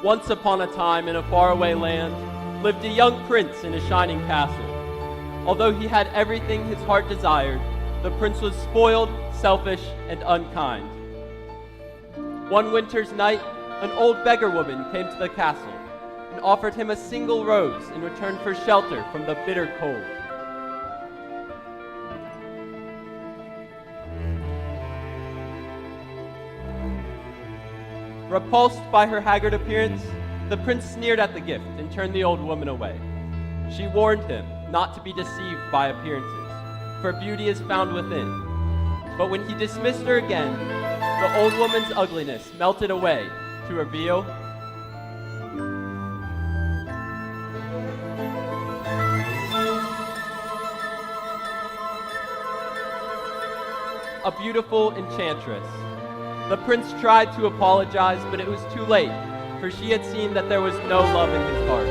Once upon a time, in a faraway land, lived a young prince in a shining castle. Although he had everything his heart desired, the prince was spoiled, selfish, and unkind. One winter's night, an old beggar woman came to the castle and offered him a single rose in return for shelter from the bitter cold. Repulsed by her haggard appearance, the prince sneered at the gift and turned the old woman away. She warned him not to be deceived by appearances, for beauty is found within. But when he dismissed her again, the old woman's ugliness melted away to reveal a beautiful enchantress. The prince tried to apologize, but it was too late, for she had seen that there was no love in his heart.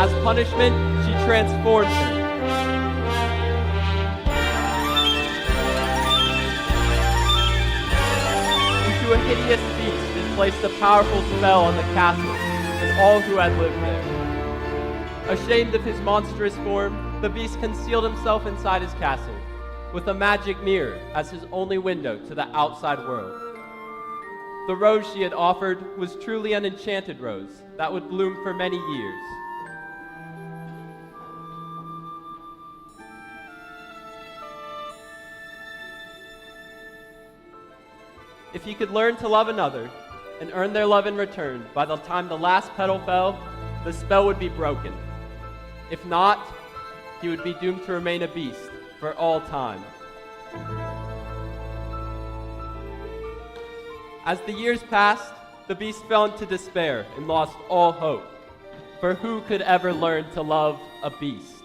As punishment, she transformed him into a hideous beast and placed a powerful spell on the castle and all who had lived there. Ashamed of his monstrous form, the beast concealed himself inside his castle, with a magic mirror as his only window to the outside world. The rose she had offered was truly an enchanted rose that would bloom for many years. If he could learn to love another and earn their love in return, by the time the last petal fell, the spell would be broken. If not, he would be doomed to remain a beast for all time. As the years passed, the beast fell into despair and lost all hope. For who could ever learn to love a beast?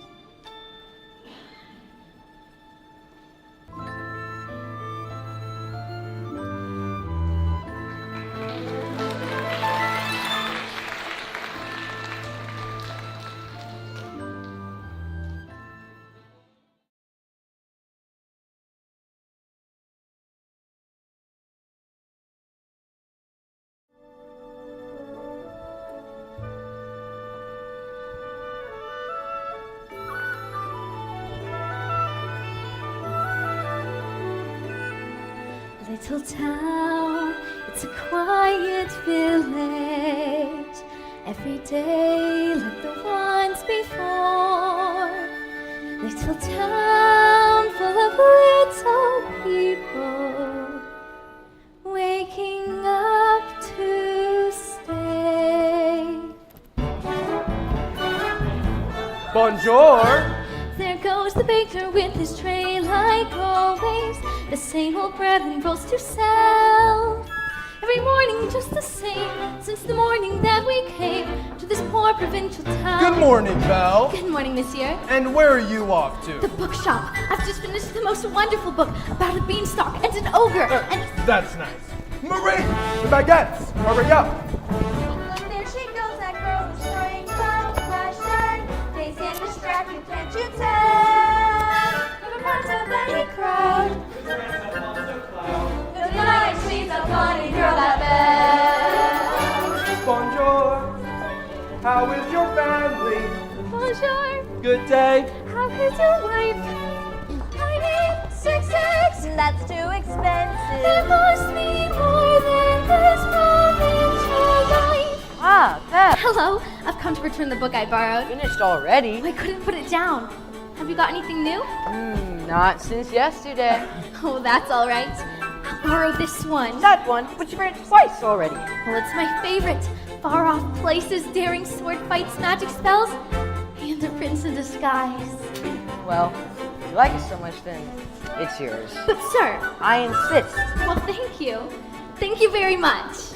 Little town, it's a quiet village. Every day like the ones before. Little town full of little people, waking up to stay. Bonjour! There goes the baker with his tray like always. The same old bread and rolls to sell. Every morning just the same, since the morning that we came to this poor provincial town. Good morning, Belle. Good morning, monsieur. And where are you off to? The bookshop. I've just finished the most wonderful book about a beanstalk and an ogre and... That's nice. Marie, the baguettes, hurry up. There she goes, that girl destroying cloud fashion. Days and distracted, can't you tell? Never part of any crowd. The night she's a funny girl, that Belle. Bonjour. How is your family? Bonjour. Good day. How is your wife? I need 6 eggs. That's too expensive. There must be more than this provincial life. Ah, Beth, Hello. I've come to return the book I borrowed. finished already? I couldn't put it down. Have you got anything new? Not since yesterday. Oh, that's all right. I'll borrow this one. That one, but you read it twice already. Well, it's my favorite. Far off places, daring sword fights, magic spells, and a prince in disguise. Well, if you like it so much, then it's yours. But sir, I insist. well, thank you. Thank you very much.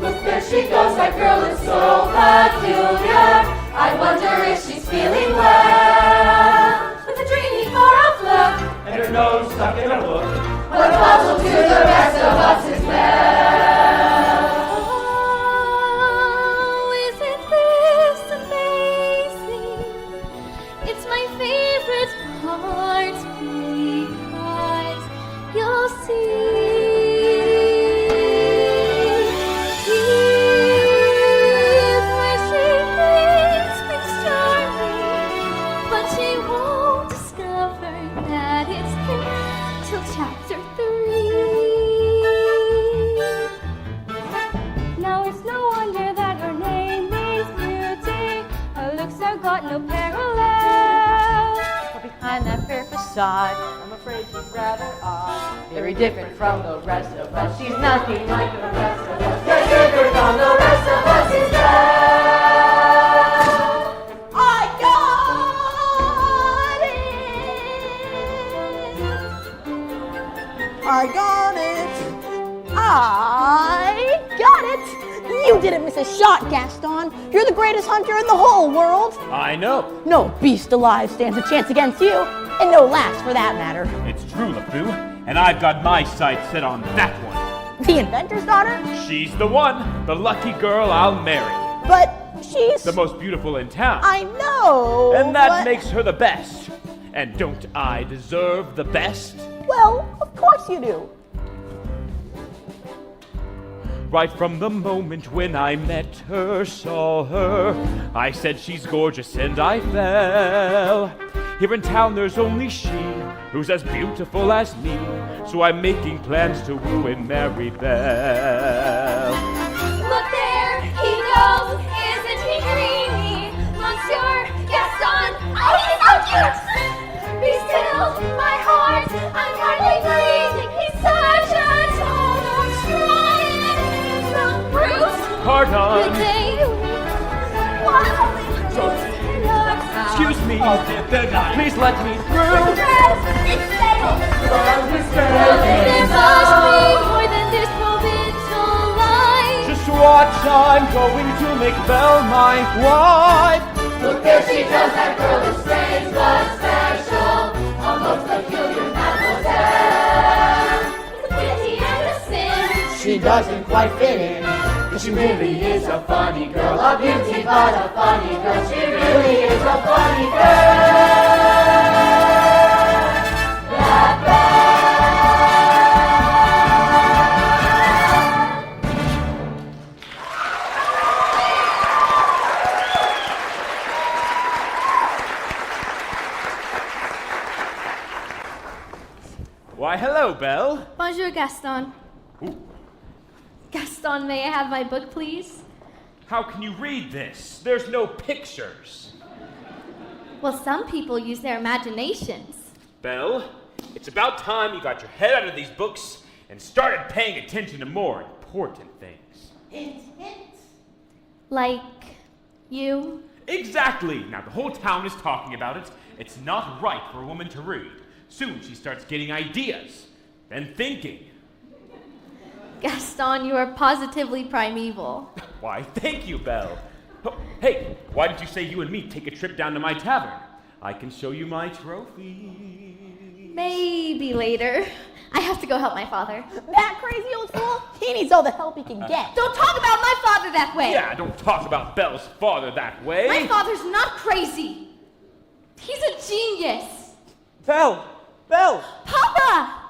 Look, there she goes, that girl is so peculiar. I wonder if she's feeling well. With a dreamy, far-off look, And her nose stuck in a book. what a puzzle to the rest of us is Belle. Oh, isn't this amazing? It's my favorite part because you'll see. inside. I'm afraid she's rather odd. Very different from the rest of us. She's nothing like the rest of us. Very different from the rest of us is that I got it. I got it. You didn't miss a shot, Gaston. You're the greatest hunter in the whole world. I know. No beast alive stands a chance against you, and no lass for that matter. It's true, LeFou, and I've got my sights set on that one. The inventor's daughter? She's the one, the lucky girl I'll marry. But she's... The most beautiful in town. I know. And that but- makes her the best. And don't I deserve the best? Well, of course you do. Right from the moment when I met her, saw her, I said she's gorgeous and I fell. Here in town there's only she who's as beautiful as me, so I'm making plans to woo and marry Belle. Look there, he goes, isn't he dreamy? Monsieur Gaston, oh, he's so cute! Be still, my heart, I'm hardly breathing. He's such a total stride, and he's so brute. Pardon. Good day. Excuse me. Please let me through. It's fatal. There must be more than this provincial life. Just watch, I'm going to make Belle my wife. Look there, she does, that girl is strange but special. A most peculiar mademoiselle. It's a pity and a sin. She doesn't quite fit in. She really is a funny girl, a beauty but a funny girl. She really is a funny girl. That Why, hello, Belle. Bonjour, Gaston. Gaston, may I have my book, please? How can you read this? There's no pictures. Well, some people use their imaginations. Belle, it's about time you got your head out of these books and started paying attention to more important things. hint, hint. Like you. Exactly. Now, the whole town is talking about it. It's not right for a woman to read. Soon she starts getting ideas, then thinking. Gaston, you are positively primeval. Why, thank you, Belle. Oh, hey, why don't you say you and me take a trip down to my tavern? I can show you my trophy. Maybe later. I have to go help my father. That crazy old fool? He needs all the help he can get. Don't talk about my father that way! Yeah, don't talk about Belle's father that way. My father's not crazy! He's a genius! Belle! Belle! Papa!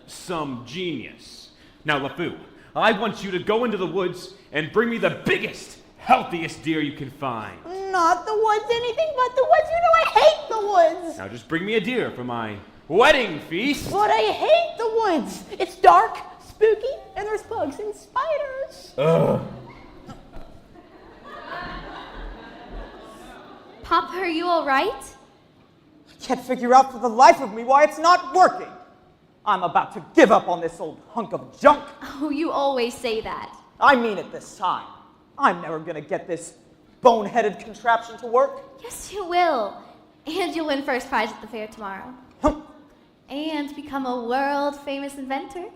Some genius. Now, LeFou, I want you to go into the woods and bring me the biggest, healthiest deer you can find. Not the woods, anything but the woods. You know I hate the woods. Now, just bring me a deer for my wedding feast. But I hate the woods. It's dark, spooky, and there's bugs and spiders. Ugh. Papa, are you all right? I can't figure out for the life of me why it's not working. I'm about to give up on this old hunk of junk. Oh, you always say that. I mean it this time. I'm never gonna get this boneheaded contraption to work. Yes, you will. And you'll win first prize at the fair tomorrow. Hum. And become a world-famous inventor.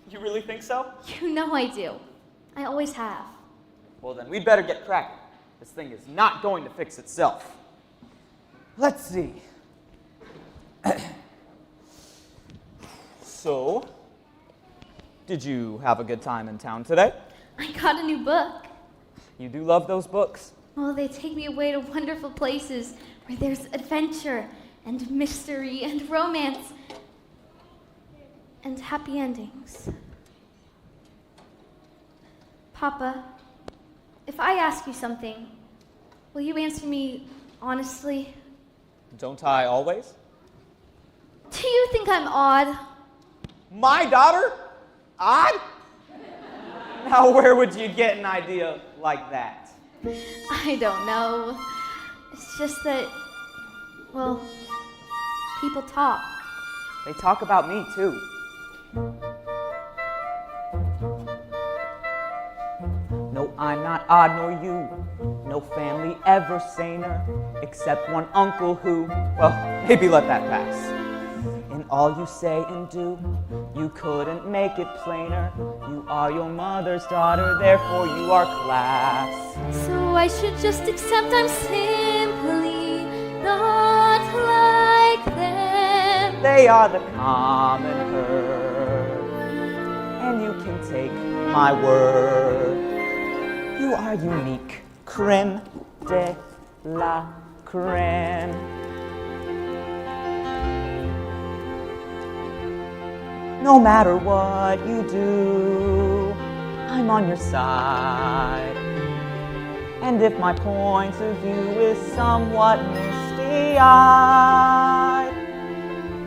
You really think so? You know I do. I always have. Well then, we'd better get cracking. This thing is not going to fix itself. Let's see. So, did you have a good time in town today? I got a new book. You do love those books. Oh, they take me away to wonderful places where there's adventure and mystery and romance and happy endings. Papa, if I ask you something, will you answer me honestly? Don't I always? Do you think I'm odd? My daughter? Odd? Now, where would you get an idea like that? I don't know. It's just that, well, People talk. They talk about me, too. No, I'm not odd, nor you. No family ever saner, except one uncle who, well, maybe let that pass. In all you say and do, you couldn't make it plainer. You are your mother's daughter, therefore you are class. So I should just accept I'm simply not like them. They are the common herd, and you can take my word. You are unique, creme de la creme. No matter what you do, I'm on your side. And if my point of view is somewhat misty-eyed,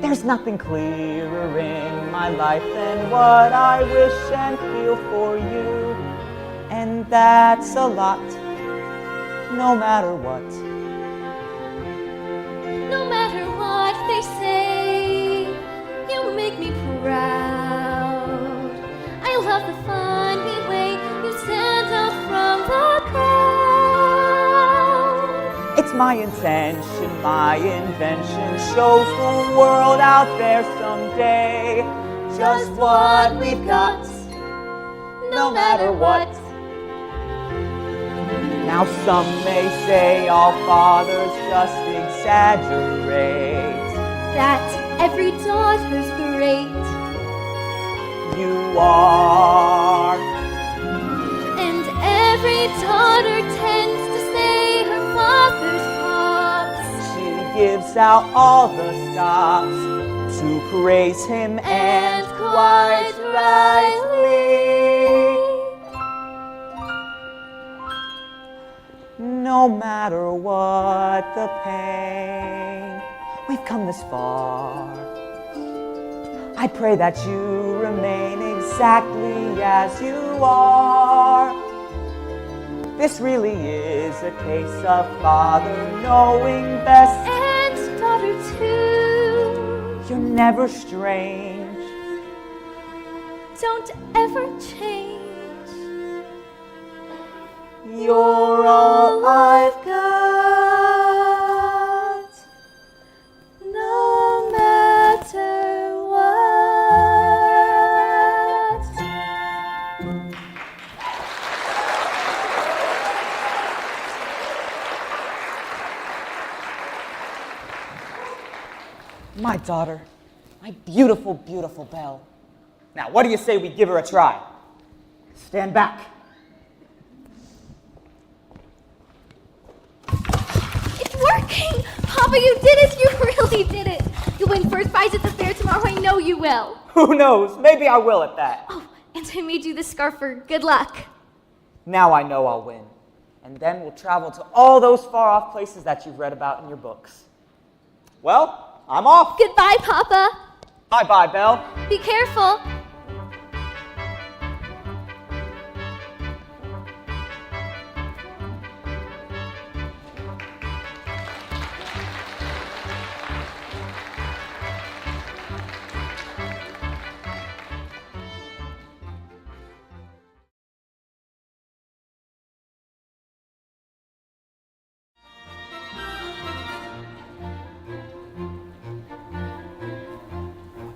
there's nothing clearer in my life than what I wish and feel for you. And that's a lot, no matter what. No matter what they say, you make me proud. I love the funny way you stand out from the crowd. It's my intention, my invention shows the world out there someday just what we've got, no matter what. Now some may say all fathers just exaggerate. That every daughter's great. You are. And every daughter tends to say her father's talks. She gives out all the stops to praise him, and quite rightly. No matter what the pain, we've come this far. I pray that you remain exactly as you are. This really is a case of father knowing best. And daughter too. You're never strange. Don't ever change. You're all I've got, No matter what. My daughter, my beautiful, beautiful Belle. Now, what do you say we give her a try? Stand back. It's working! Papa, you did it! You really did it! You'll win first prize at the fair tomorrow. I know you will. Who knows? Maybe I will at that. Oh, and I made you this scarf for good luck. Now I know I'll win. And then we'll travel to all those far-off places that you've read about in your books. Well, I'm off. Goodbye, Papa. Bye-bye, Belle. Be careful.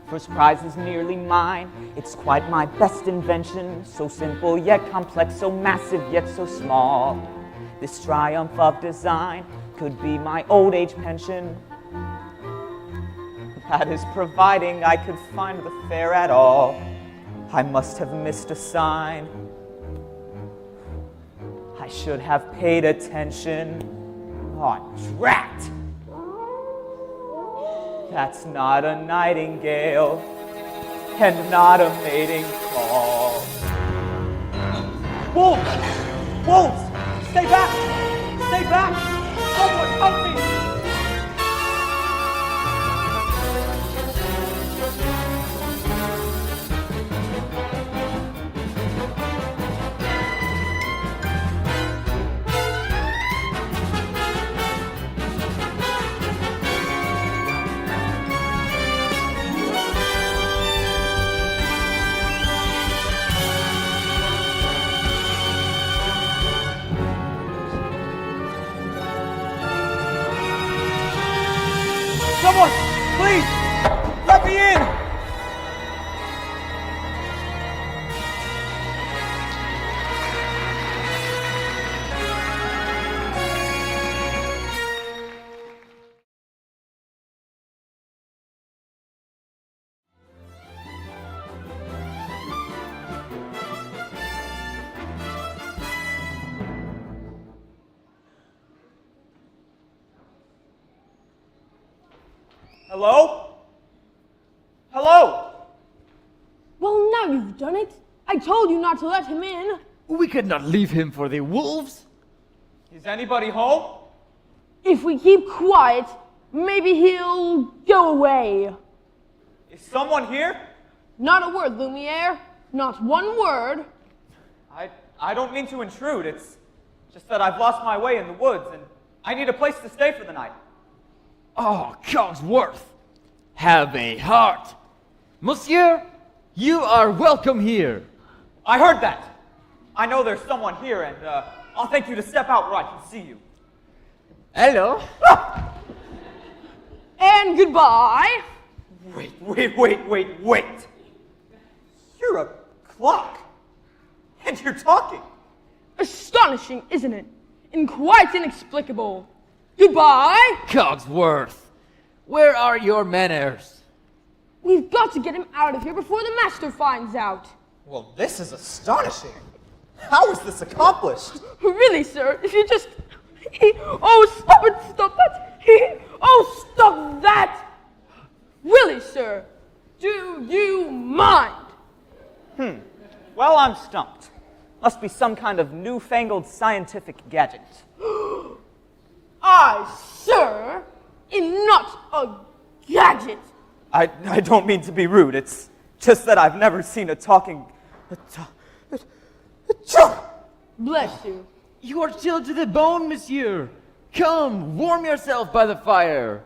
First prize is nearly mine. It's quite my best invention. So simple yet complex, so massive yet so small. This triumph of design could be my old age pension. That is providing I could find the fair at all. I must have missed a sign. I should have paid attention. Aw, drat! That's not a nightingale, and not a mating call. Wolves! Wolves! Stay back! Stay back! Someone help me! Hello? Hello? Well, now you've done it. I told you not to let him in. We could not leave him for the wolves. Is anybody home? If we keep quiet, maybe he'll go away. Is someone here? Not a word, Lumiere. Not one word. I don't mean to intrude. It's just that I've lost my way in the woods and I need a place to stay for the night. Oh, Cogsworth, have a heart. Monsieur, you are welcome here. I heard that. I know there's someone here and I'll thank you to step out where I can see you. Hello. And goodbye. Wait. You're a clock. And you're talking. Astonishing, isn't it? And quite inexplicable. Goodbye. Cogsworth, where are your manners? We've got to get him out of here before the master finds out. Well, this is astonishing. How is this accomplished? Really, sir, if you just... Oh, stop it! Oh, stop that! Really, sir, do you mind? Well, I'm stumped. Must be some kind of newfangled scientific gadget. I, sir, am not a gadget. I don't mean to be rude. It's just that I've never seen a talking... Bless you. You are chilled to the bone, monsieur. Come, warm yourself by the fire.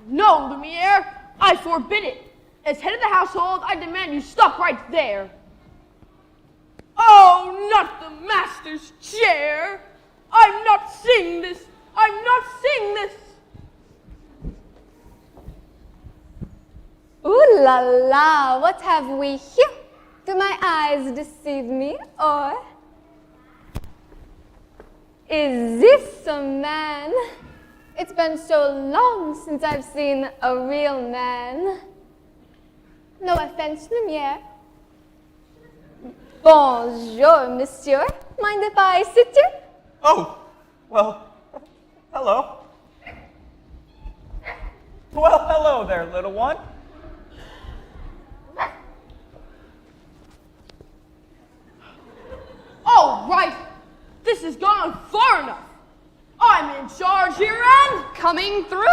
No, Lumiere, I forbid it. As head of the household, I demand you stop right there. Oh, not the master's chair. I'm not seeing this. I'm not seeing this. Ooh la la, what have we here? Do my eyes deceive me, or is this a man? It's been so long since I've seen a real man. No offense, Lumiere. Bonjour, monsieur. Mind if I sit here? Oh, well, hello. Well, hello there, little one. All right, this has gone on far enough. I'm in charge here and Coming through.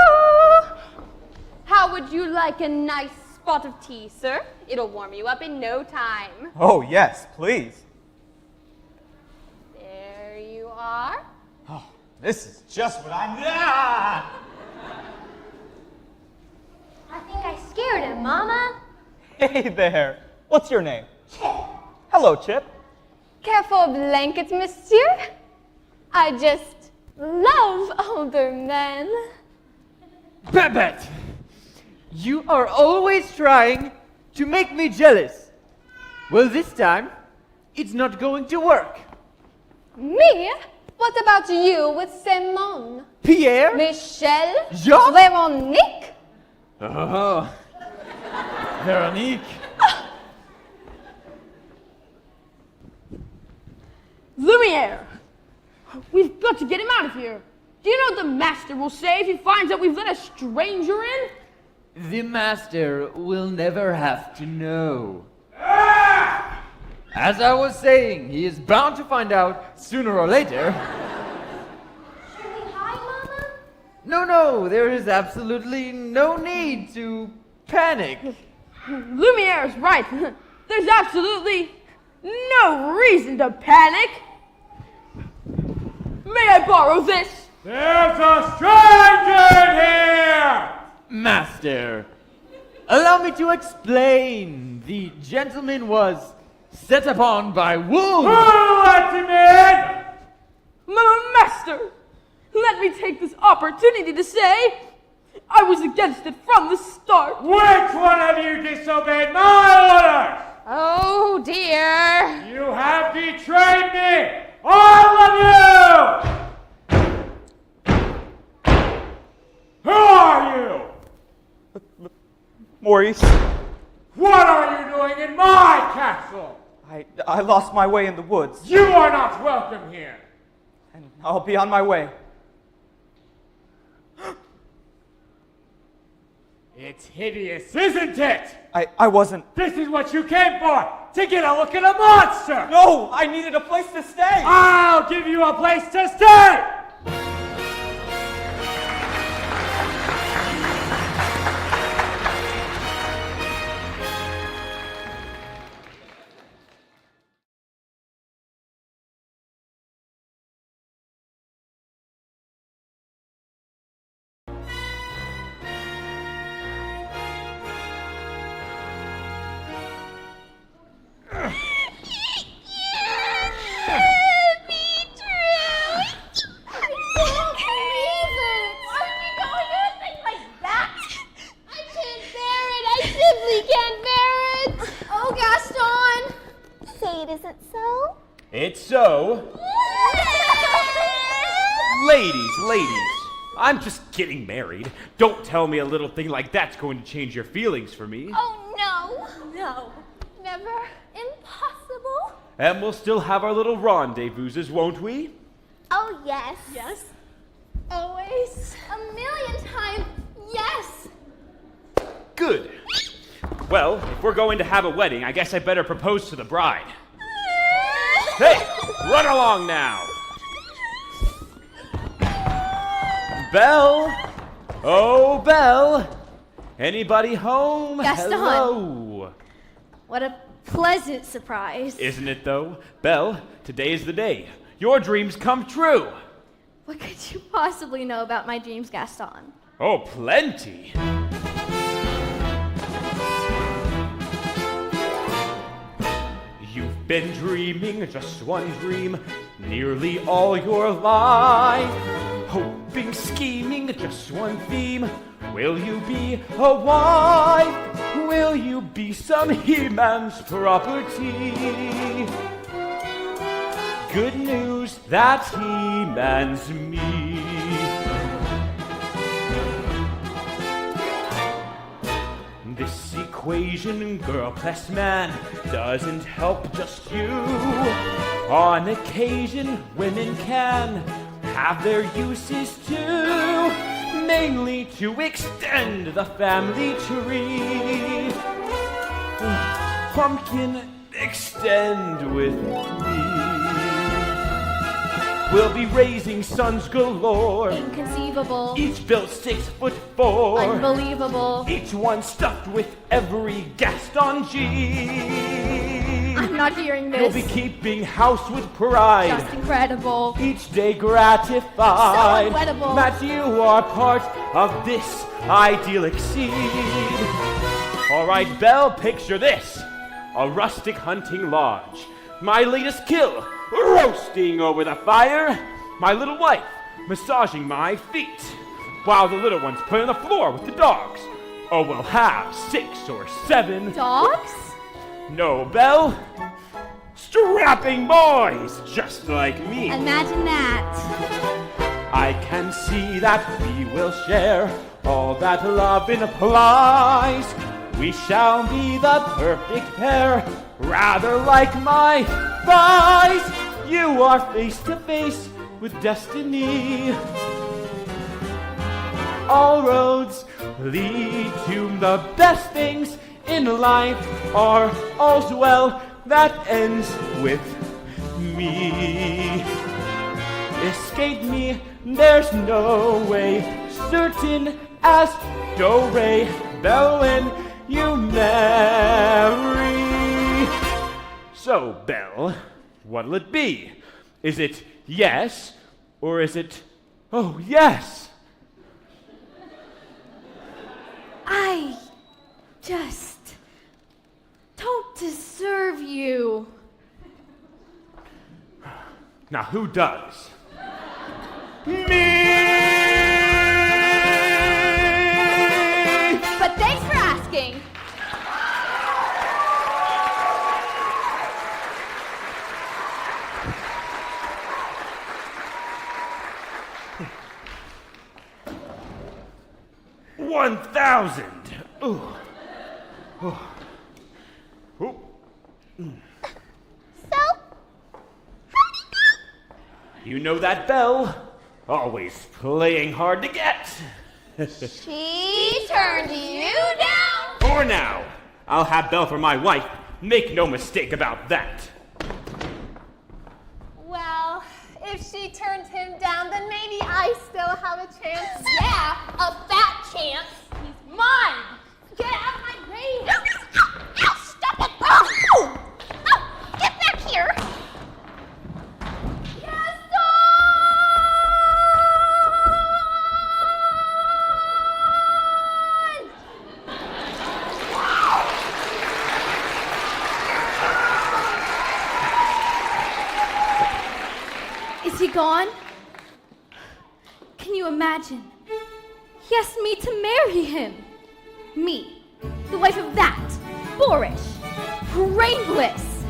How would you like a nice spot of tea, sir? It'll warm you up in no time. Oh, yes, please. There you are. Oh, this is just what I need. I think I scared him, Mama. Hey there. What's your name? Chip. Hello, Chip. Careful blankets, monsieur. I just love older men. Babette, you are always trying to make me jealous. Well, this time, it's not going to work. Me? What about you with Simone? Pierre? Michel? Jean? Véronique? Oh, Veronique. Lumiere. We've got to get him out of here. Do you know what the master will say if he finds out we've let a stranger in? The master will never have to know. As I was saying, he is bound to find out sooner or later. Should we hide, Mama? No, there is absolutely no need to panic. Lumiere's right. There's absolutely no reason to panic. May I borrow this? There's a stranger in here! Master, allow me to explain. The gentleman was set upon by wolves. Who let him in? Master, let me take this opportunity to say I was against it from the start. Which one of you disobeyed my orders? Oh dear. You have betrayed me! All of you! Who are you? Maurice, What are you doing in my castle? I lost my way in the woods, You are not welcome here. and I'll be on my way. It's hideous, isn't it? I wasn't. This is what you came for, to get a look at a monster! No, I needed a place to stay. I'll give you a place to stay! Isn't so? It's so. Ladies, I'm just getting married. Don't tell me a little thing like that's going to change your feelings for me. Oh, no. No. Never. Impossible. And we'll still have our little rendezvouses, won't we? Oh, yes. Yes. Always. A million times, yes. Good. Well, if we're going to have a wedding, I guess I better propose to the bride. Hey, run along now. Belle? Oh, Belle. Anybody home? Gaston. Hello. What a pleasant surprise. Isn't it, though? Belle, today's the day. Your dreams come true. What could you possibly know about my dreams, Gaston? Oh, plenty. You've been dreaming just one dream nearly all your life. Hoping, scheming, just one theme. Will you be a wife? Will you be some He-Man's property? Good news, that He-Man's me. This equation, girl plus man, doesn't help just you. On occasion, women can have their uses too, mainly to extend the family tree. Pumpkin, extend with me. We'll be raising sons galore, Inconceivable. each built 6'4". Unbelievable. Each one stuffed with every Gaston G. I'm not hearing You'll this. be keeping house with pride. Just incredible. Each day gratified So incredible. that you are part of this idyllic scene. All right, Belle, picture this. A rustic hunting lodge. My latest kill, roasting over the fire. My little wife, massaging my feet. While the little ones play on the floor with the dogs. Oh, we'll have 6 or 7. Dogs? No, Belle. Strapping boys, just like me. Imagine that. I can see that we will share all that love implies. We shall be the perfect pair, rather like my thighs. You are face to face with destiny. All roads lead to the best things in life are all's well that ends with me. Escape me, there's no way, certain as do-re, Belle, when you marry. So, Belle, what'll it be? Is it yes, or is it, oh, yes? I just don't deserve you. Now, who does? Me! But thanks for asking. $1,000. Ooh. Ooh. Ooh. So, You know that, Belle? Always playing hard to get. She turned you down? For now, I'll have Belle for my wife. Make no mistake about that. Well, if she turned him down, then maybe I still have a chance. Yeah, a fat chance. He's mine. Get out of my way. Ow, stop it. Oh, get back here. Is he gone? Can you imagine? He asked me to marry him. Me, the wife of that, boorish, brainless.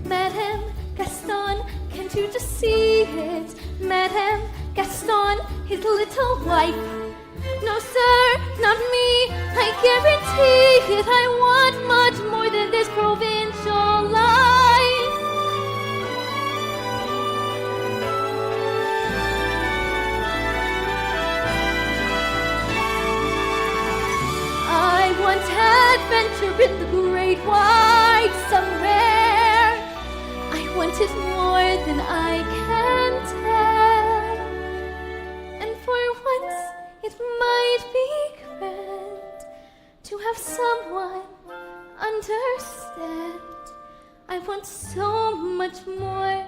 Madame Gaston, can't you just see it? Madame Gaston, his little wife. No, sir, not me. I guarantee it. I want much more than this provincial life. I want adventure in the great wide somewhere. I want it more than I can tell. And for once, it might be grand to have someone understand. I want so much more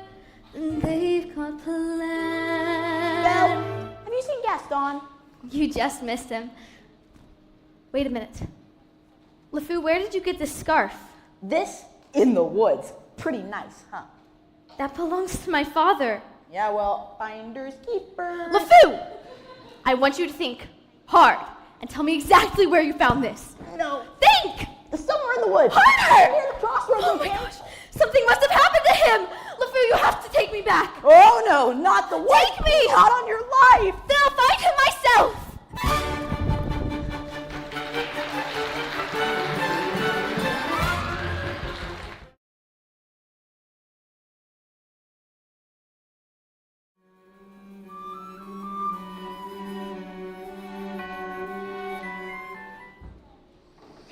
than they've got planned. Belle, have you seen Gaston? You just missed him. Wait a minute. LeFou, where did you get this scarf? This? In the woods. Pretty nice, huh? That belongs to my father. Yeah, well, finders keepers. LeFou! I want you to think hard and tell me exactly where you found this. No. Think! Somewhere in the woods. Harder! Near the crossroads. Oh my gosh! Something must have happened to him! LeFou, you have to take me back! Oh no, not the woods. Take me! Not on your life. Then I'll find him myself!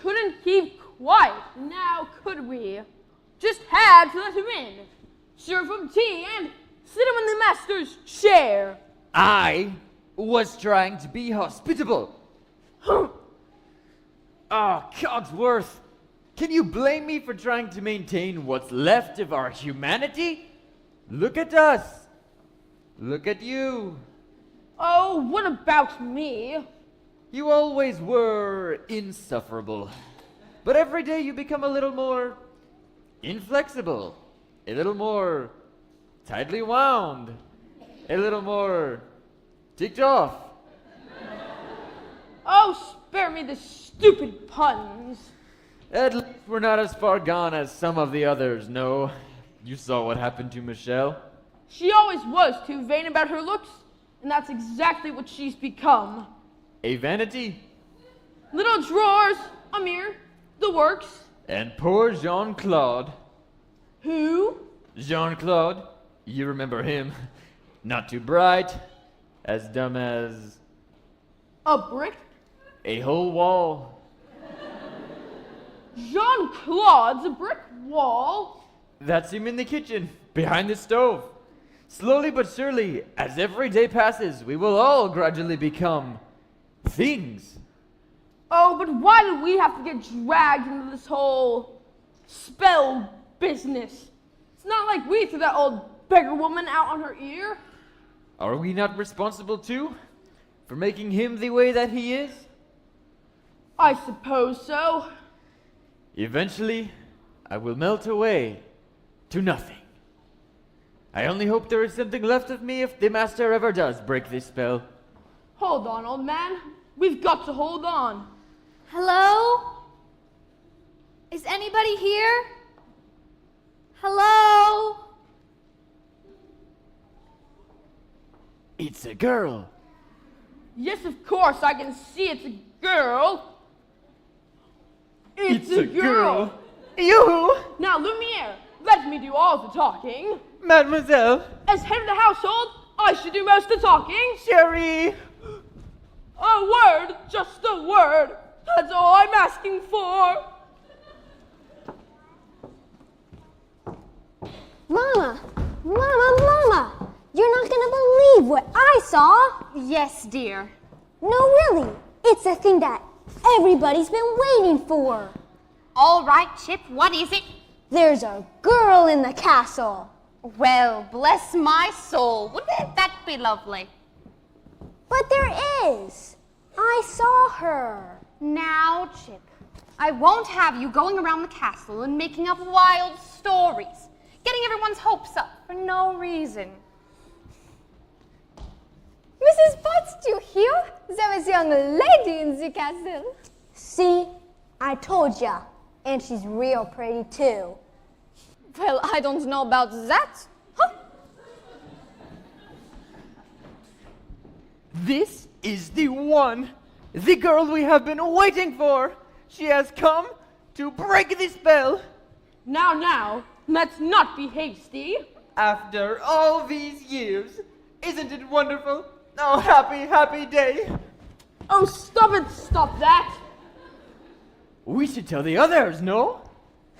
Couldn't keep quiet, now could we? Just had to let him in, serve him tea, and sit him in the master's chair. I was trying to be hospitable. Cogsworth, can you blame me for trying to maintain what's left of our humanity? Look at us. Look at you. Oh, what about me? You always were insufferable. But every day you become a little more inflexible, a little more tightly wound, a little more ticked off. Oh, spare me the stupid puns. At least we're not as far gone as some of the others, no. You saw what happened to Michelle. She always was too vain about her looks, and that's exactly what she's become. A vanity. Little drawers, a mirror, the works. And poor Jean-Claude. Who? Jean-Claude, you remember him. Not too bright, as dumb as A brick? a whole wall. Jean-Claude's a brick wall? That's him in the kitchen, behind the stove. Slowly but surely, as every day passes, we will all gradually become things. Oh, but why did we have to get dragged into this whole spell business? It's not like we threw that old beggar woman out on her ear. Are we not responsible too? For making him the way that he is? I suppose so. Eventually, I will melt away to nothing. I only hope there is something left of me if the master ever does break this spell. Hold on, old man. We've got to hold on. Hello? Is anybody here? Hello? It's a girl. Yes, of course, I can see it's a girl. It's a girl. You, Now, Lumiere, let me do all the talking. mademoiselle. As head of the household, I should do most of the talking. Sherry! A word, just a word. That's all I'm asking for. Mama! Mama, Mama! You're not gonna believe what I saw! Yes, dear. No, really! It's a thing that everybody's been waiting for! All right, Chip, what is it? There's a girl in the castle! Well, bless my soul. Wouldn't that be lovely? But there is! I saw her! Now, Chip, I won't have you going around the castle and making up wild stories, getting everyone's hopes up for no reason. Mrs. Potts, do you hear? There is a young lady in the castle. See? I told ya. And she's real pretty too. Well, I don't know about that. Huh? This is the one, the girl we have been waiting for. She has come to break the spell. Now, let's not be hasty. After all these years, isn't it wonderful? Oh, happy, happy day. Oh, stop it, stop that. We should tell the others, no?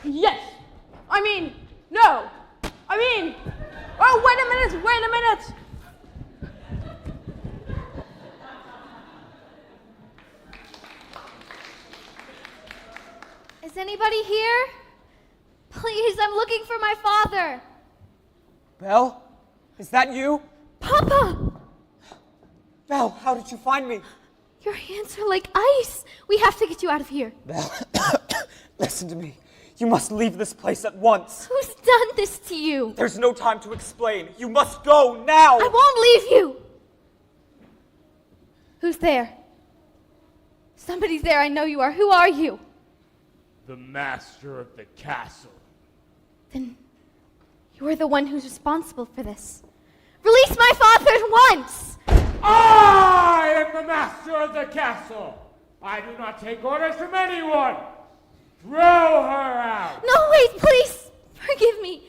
Yes. I mean, no. I mean, oh, wait a minute. Is anybody here? Please, I'm looking for my father. Belle? Is that you? Papa! Belle, how did you find me? Your hands are like ice. We have to get you out of here. Belle, listen to me. You must leave this place at once. Who's done this to you? There's no time to explain. You must go now. I won't leave you. Who's there? Somebody's there. I know you are. Who are you? The master of the castle. Then you are the one who's responsible for this. Release my father at once! I am the master of the castle. I do not take orders from anyone. Throw her out. No, wait, please! Forgive me.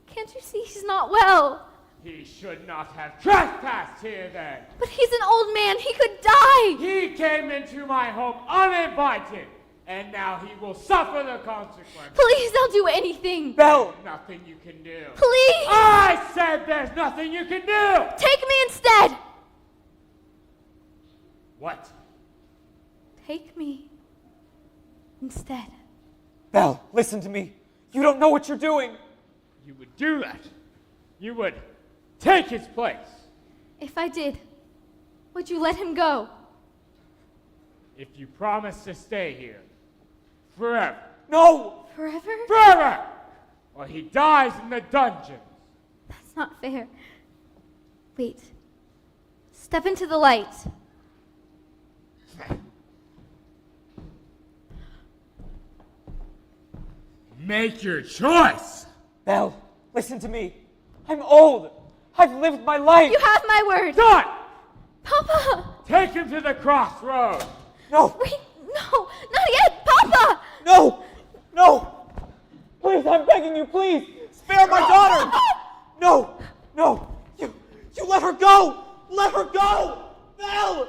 Can't you see he's not well? He should not have trespassed here then. But he's an old man. He could die. He came into my home uninvited, and now he will suffer the consequences. Please, I'll do anything. Belle! Nothing you can do. Please! I said there's nothing you can do. Take me instead! What? Take me instead. Belle, listen to me. You don't know what you're doing. You would do that. You would take his place. If I did, would you let him go? If you promise to stay here forever. No! Forever? Forever! Or he dies in the dungeon. That's not fair. Wait. Step into the light. Make your choice. Belle, listen to me. I'm old. I've lived my life. You have my word. Done! Papa! Take him to the crossroads. No! Wait, no, not yet, Papa! No! No! Please, I'm begging you, please! Spare my daughter! No! No! You let her go! Let her go! Belle!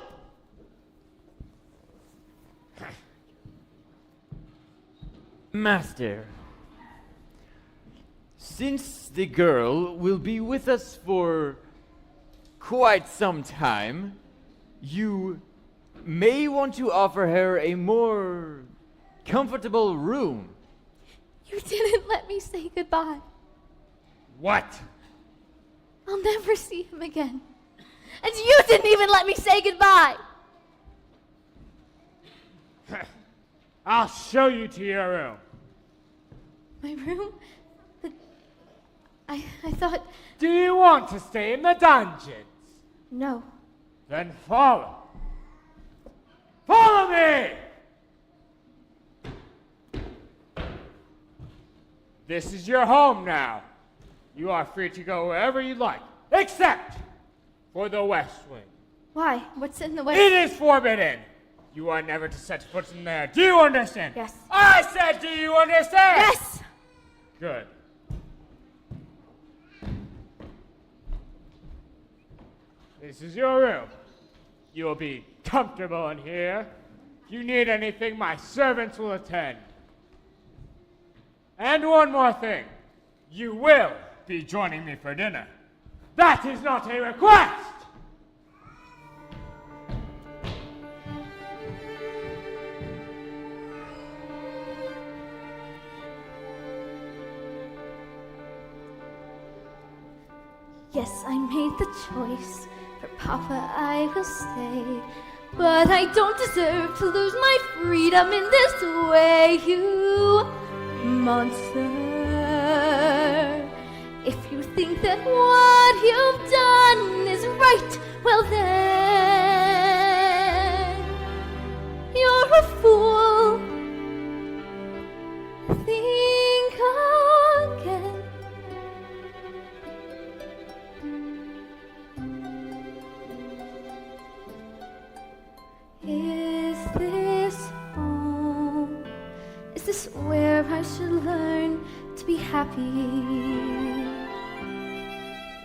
Master, since the girl will be with us for quite some time, you may want to offer her a more comfortable room. You didn't let me say goodbye. What? I'll never see him again. And you didn't even let me say goodbye. I'll show you to your room. My room? I thought... Do you want to stay in the dungeons? No. Then follow. Follow me! This is your home now. You are free to go wherever you like, except for the West Wing. Why? What's in the way? It is forbidden. You are never to set foot in there. Do you understand? Yes. I said, do you understand? Yes! Good. This is your room. You will be comfortable in here. If you need anything, my servants will attend. And one more thing. You will be joining me for dinner. That is not a request! Yes, I made the choice. For Papa, I will stay. But I don't deserve to lose my freedom in this way, you monster. If you think that what you've done is right, well then, you're a fool. Think again. Is this home? Is this where I should learn to be happy?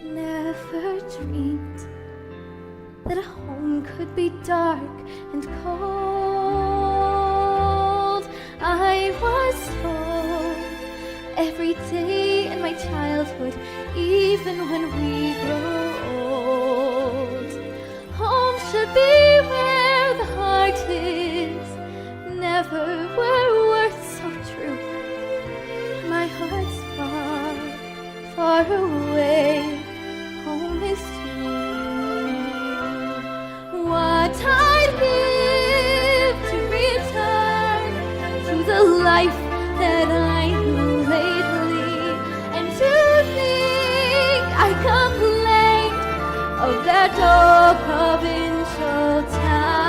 Never dreamed that a home could be dark and cold. I was told every day in my childhood, even when we grow old, home should be where the heart is. Never were words so true. My heart's far, far away. Home is true. What I'd give to return to the life that I knew lately, and to think I complained of that old provincial town.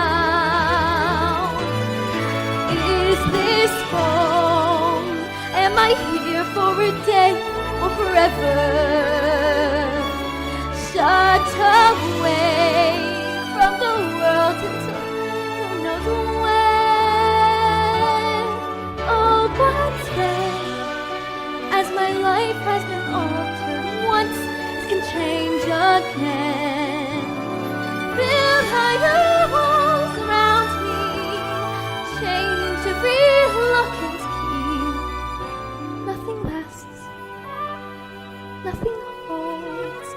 Is this home? Am I here for a day or forever? Shut away from the world until who knows when. Oh, but then, as my life has been altered once, it can change again. Build higher walls around me, change every lock and key. Nothing lasts, nothing holds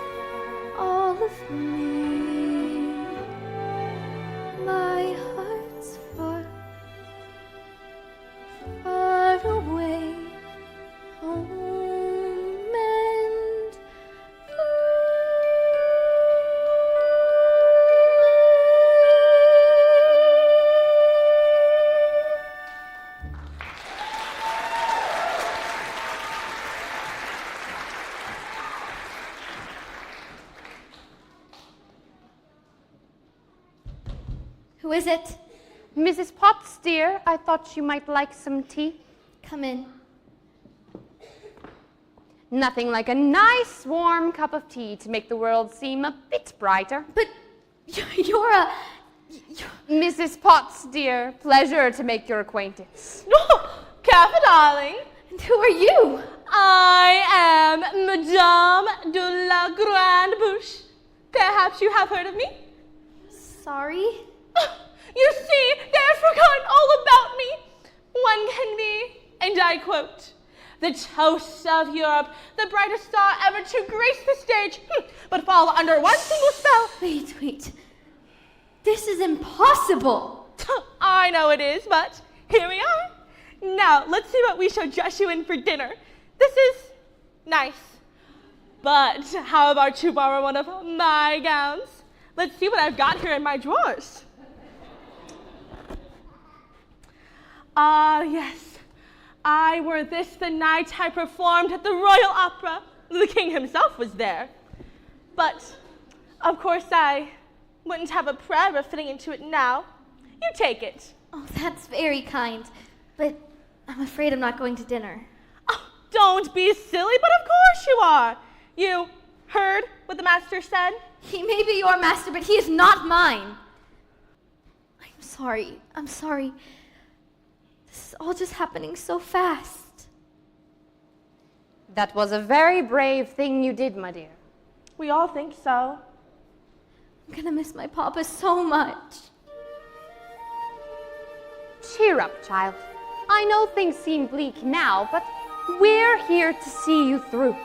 all of me. My heart's far, far away, home and Who is it? Mrs. Potts, dear, I thought you might like some tea. Come in. Nothing like a nice warm cup of tea to make the world seem a bit brighter. But you're a... Mrs. Potts, dear, pleasure to make your acquaintance. Kappa, darling. And who are you? I am Madame de la Grande Bouche. Perhaps you have heard of me? Sorry? You see, they have forgotten all about me. One can be, and I quote, the toast of Europe, the brightest star ever to grace the stage, but fall under one single spell. Wait. This is impossible. I know it is, but here we are. Now, let's see what we shall dress you in for dinner. This is nice. But how about you borrow one of my gowns? Let's see what I've got here in my drawers. Yes. I wore this the night I performed at the Royal Opera. The king himself was there. But, of course, I wouldn't have a prayer of fitting into it now. You take it. Oh, that's very kind. But I'm afraid I'm not going to dinner. Oh, don't be silly, but of course you are. You heard what the master said? He may be your master, but he is not mine. I'm sorry. This is all just happening so fast. That was a very brave thing you did, my dear. We all think so. I'm gonna miss my papa so much. Cheer up, child. I know things seem bleak now, but we're here to see you through.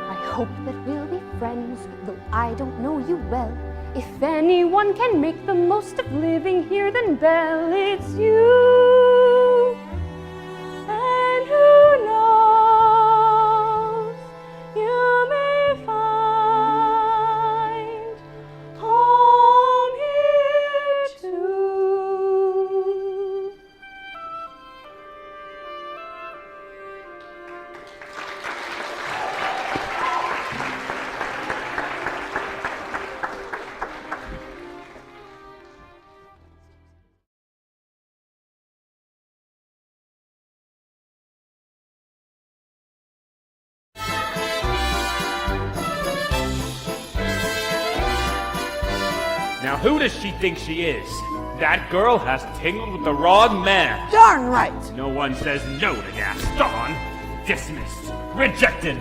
I hope that we'll be friends, though I don't know you well. If anyone can make the most of living here, then Belle, it's you. And who knows, you may find home here too. Now who does she think she is? That girl has tangled with the wrong man. Darn right! No one says no to Gaston. Dismissed. Rejected.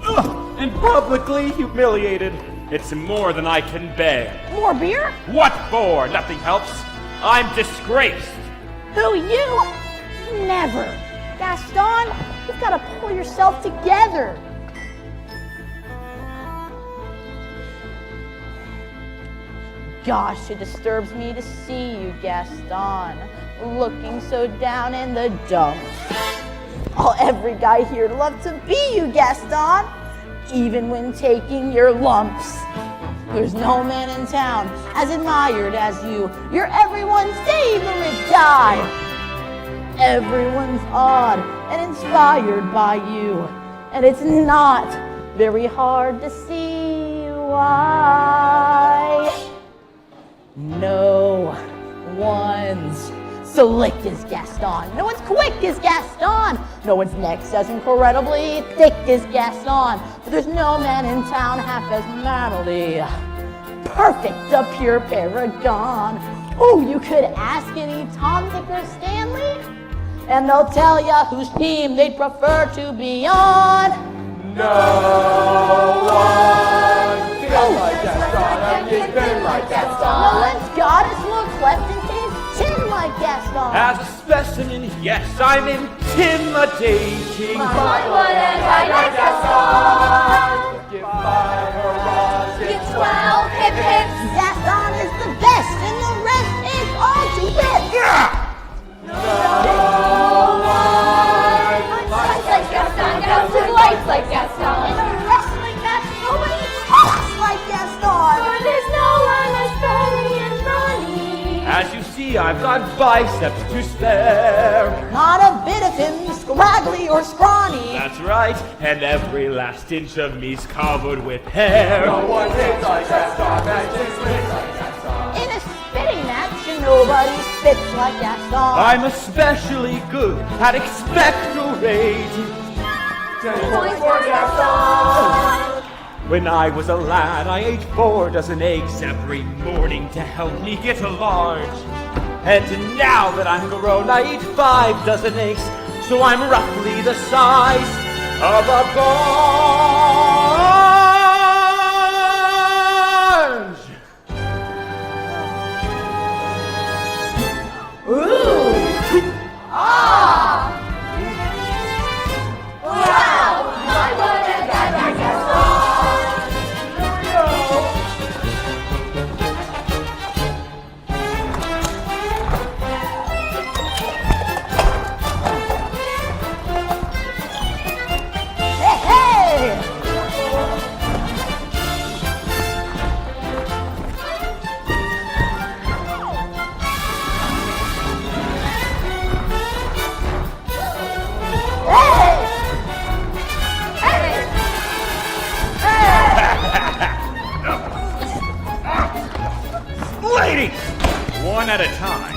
Ugh, and publicly humiliated. It's more than I can bear. More beer? What for? Nothing helps. I'm disgraced. Who, you? Never. Gaston, you've got to pull yourself together. Gosh, it disturbs me to see you, Gaston, looking so down in the dumps. Oh, every guy here loves to be you, Gaston, even when taking your lumps. There's no man in town as admired as you. You're everyone's favorite guy. Everyone's awed and inspired by you. And it's not very hard to see why. No one's slick as Gaston. No one's quick as Gaston. No one's neck's as incredibly thick as Gaston. But there's no man in town half as manly. Perfect, a pure paragon. Oh, you could ask any Tom, Dick, or Stanley, and they'll tell you whose team they'd prefer to be on. No one feels like Gaston, and he's been like Gaston. No one's got his looks left in his chin like Gaston. As a specimen, yes, I'm intimidating. But what am I like Gaston? Give 5 hurrahs, Get 12 hip hips. Gaston is the best, and the rest is all to bits. Fights like Gaston, goes to lights like Gaston. In a wrestling match, nobody talks like Gaston. For there's no one as friendly and brawny. As you see, I've got biceps to spare. Not a bit of him scraggly or scrawny. That's right, and every last inch of me's covered with hair. No one hits like Gaston, and just wins like Gaston. In a spitting match, nobody spits like Gaston. I'm especially good at expectorating. 10 points for Gaston. When I was a lad, I ate 4 dozen eggs every morning to help me get large. And now that I'm grown, I eat 5 dozen eggs, so I'm roughly the size of a barge. Ooh! Ah! Wow! My what am I like Gaston? Hey, hey! Ladies, one at a time.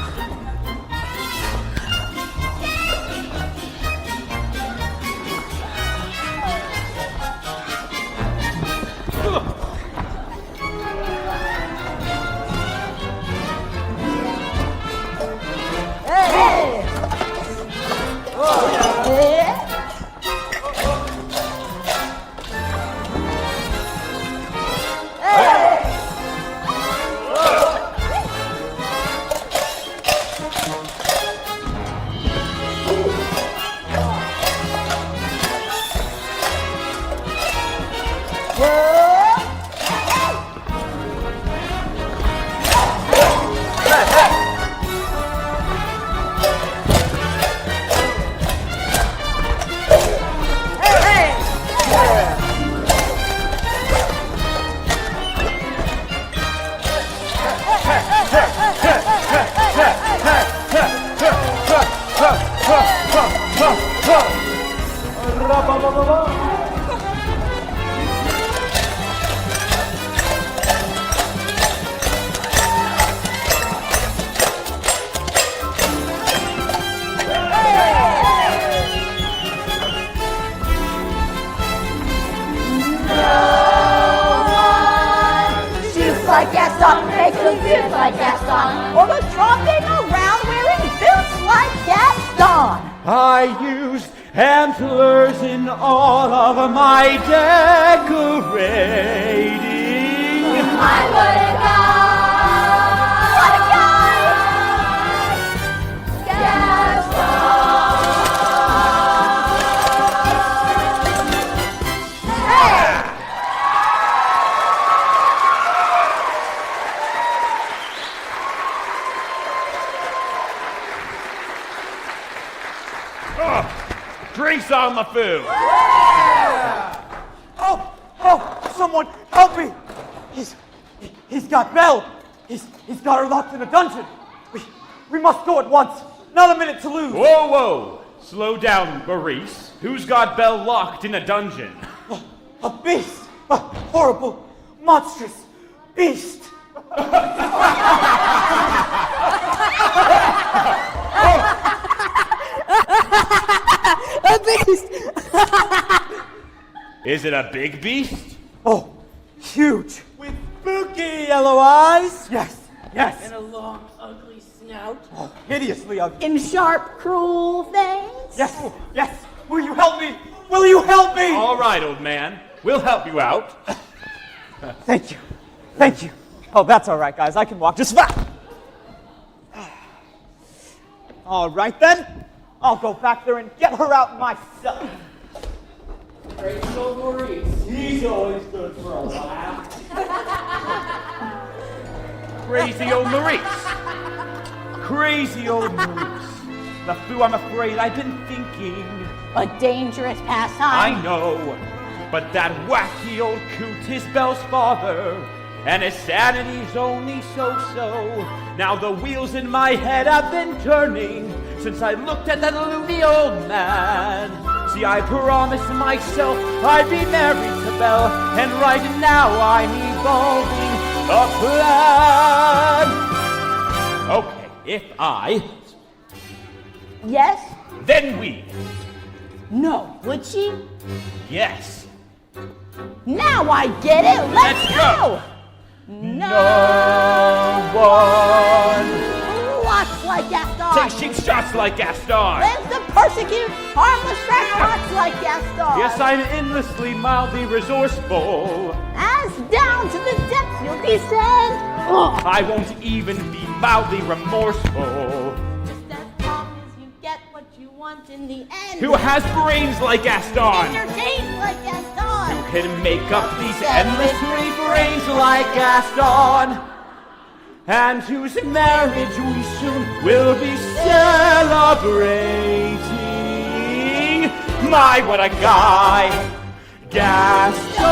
suits like Gaston, or go tromping around wearing boots like Gaston. I used antlers in all of my decorating. My, what a guy! What a guy! Grease on my food. Oh, someone help me! He's got Belle. He's got her locked in a dungeon. We must go at once. Not a minute to lose. Whoa, whoa. Slow down, Maurice. Who's got Belle locked in a dungeon? A beast. A horrible, monstrous beast. A beast! Is it a big beast? Oh, huge. With spooky yellow eyes. Yes. And a long, ugly snout. Oh, hideously ugly. In sharp, cruel things? Yes. Will you help me? Will you help me? All right, old man. We'll help you out. Thank you. Oh, that's all right, guys. I can walk just fine. All right, then. I'll go back there and get her out myself. Crazy old Maurice. He's always good for a while. Crazy old Maurice. Crazy old Maurice. The foo, I'm afraid I've been thinking. A dangerous I pastime. know, but that wacky old coot is Belle's father, and his sanity's only so-so. Now the wheels in my head have been turning since I looked at that loony old man. See, I promised myself I'd be married to Belle, and right now I'm evolving a plan. Okay, if I, Yes? then we. No. Would she? Yes. Now I get it. Let's go. No one Lots like Gaston. taking shots like Gaston. Lives to persecute harmless crackpots like Gaston. Yes, I'm endlessly, mildly resourceful. As down to the depths you'll descend. Ugh. I won't even be mildly remorseful. Just as long as you get what you want in the end. Who has brains like Gaston? Entertained like Gaston. Who can make up these endless refrains like Gaston? And whose marriage we soon will be celebrating. My, what a guy, Gaston!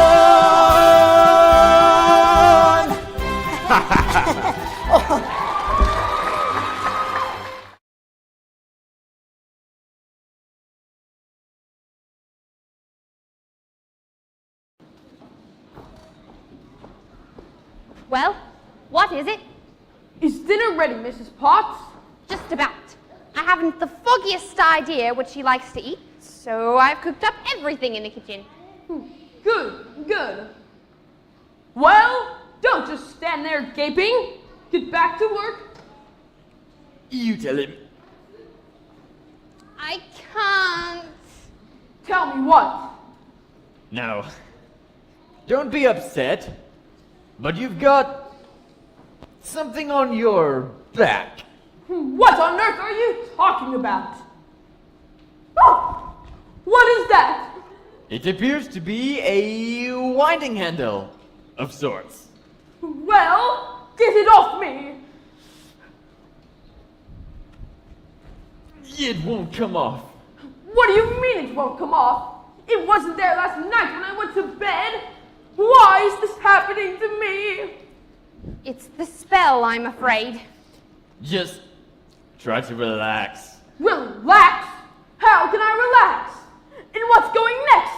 Well, what is it? Is dinner ready, Mrs. Potts? Just about. I haven't the foggiest idea what she likes to eat, so I've cooked up everything in the kitchen. Good. Well, don't just stand there gaping. Get back to work. You tell him. I can't. Tell me what. Now, don't be upset, but you've got something on your back. What on earth are you talking about? Oh, what is that? It appears to be a winding handle of sorts. Well, get it off me. It won't come off. What do you mean it won't come off? It wasn't there last night when I went to bed. Why is this happening to me? It's the spell, I'm afraid. Just try to relax. Relax? How can I relax? And what's going next?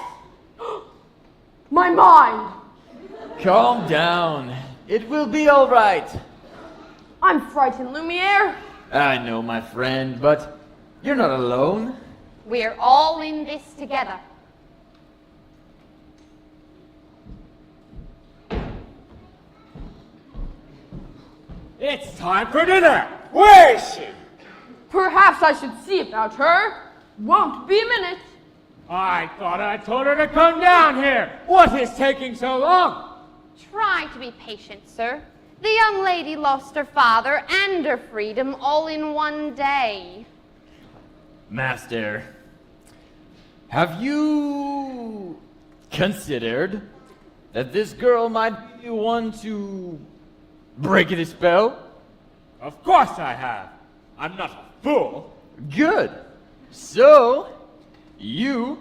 My mind. Calm down. It will be all right. I'm frightened, Lumiere. I know, my friend, but you're not alone. We're all in this together. It's time for dinner. Where is she? Perhaps I should see about her. Won't be a minute. I thought I told her to come down here. What is taking so long? Try to be patient, sir. The young lady lost her father and her freedom all in one day. Master, have you considered that this girl might be one to break the spell? Of course I have. I'm not a fool. Good. So, you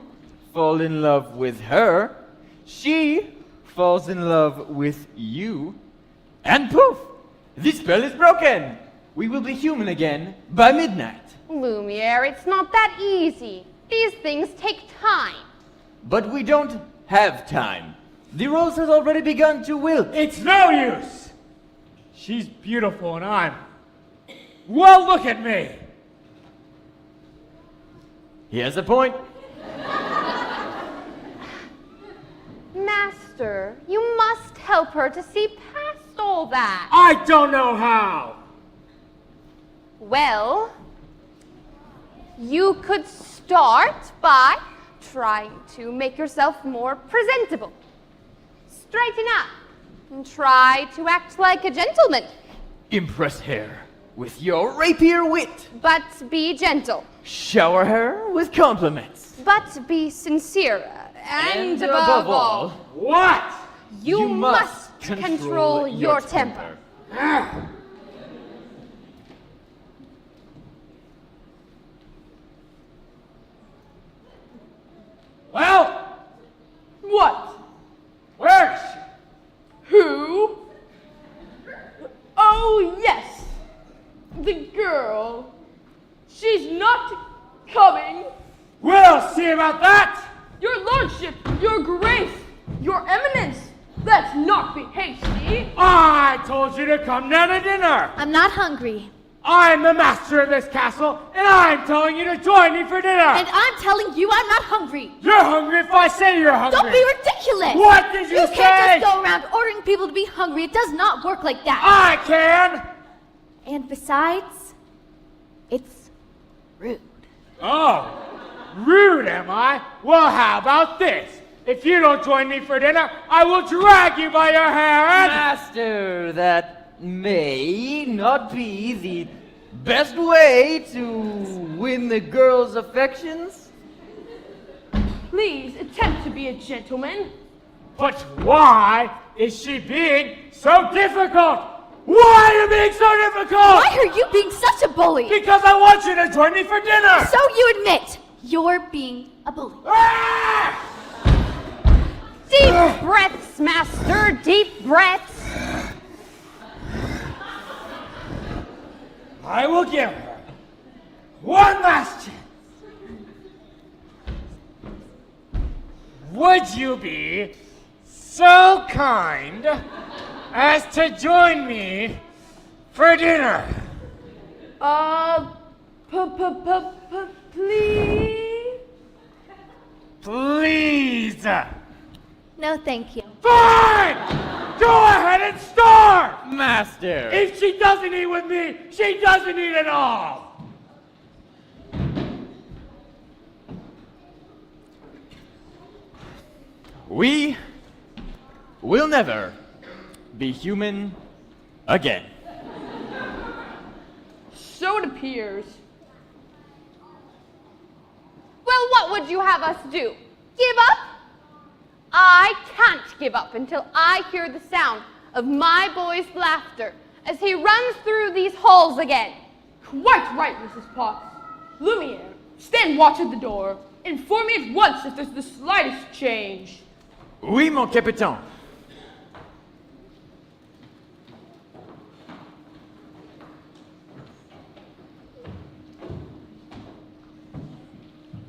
fall in love with her, she falls in love with you, and poof! The spell is broken! We will be human again by midnight. Lumiere, it's not that easy. These things take time. But we don't have time. The rose has already begun to wilt. It's no use. She's beautiful and I'm... Well, look at me. He has a point. Master, you must help her to see past all that. I don't know how. Well, you could start by trying to make yourself more presentable. Straighten up and try to act like a gentleman. Impress her with your rapier wit. But be gentle. Shower her with compliments. But be sincere. And above all, what? You must control your temper. Well? What? Where is she? Who? Oh, yes. The girl. She's not coming. We'll see about that. Your lordship, your grace, your eminence. Let's not be hasty. I told you to come down to dinner. I'm not hungry. I'm the master of this castle, and I'm telling you to join me for dinner. And I'm telling you I'm not hungry. You're hungry if I say you're hungry. Don't be ridiculous. What did you say? You can't just go around ordering people to be hungry. It does not work like that. I can. And besides, it's rude. Oh, rude am I? Well, how about this? If you don't join me for dinner, I will drag you by your hair and... Master, that may not be the best way to win the girl's affections. Please attempt to be a gentleman. But why is she being so difficult? Why are you being so difficult? Why are you being such a bully? Because I want you to join me for dinner. So you admit you're being a bully. Ah! Deep breaths, master, deep breaths. I will give her one last chance. Would you be so kind as to join me for dinner? Please? Please. No, thank you. Fine! Go ahead and starve! Master! If she doesn't eat with me, she doesn't eat at all! We will never be human again. So it appears. Well, what would you have us do? Give up? I can't give up until I hear the sound of my boy's laughter as he runs through these halls again. Quite right, Mrs. Potts. Lumiere, stand watch at the door. Inform me at once if there's the slightest change. Oui, mon capitaine.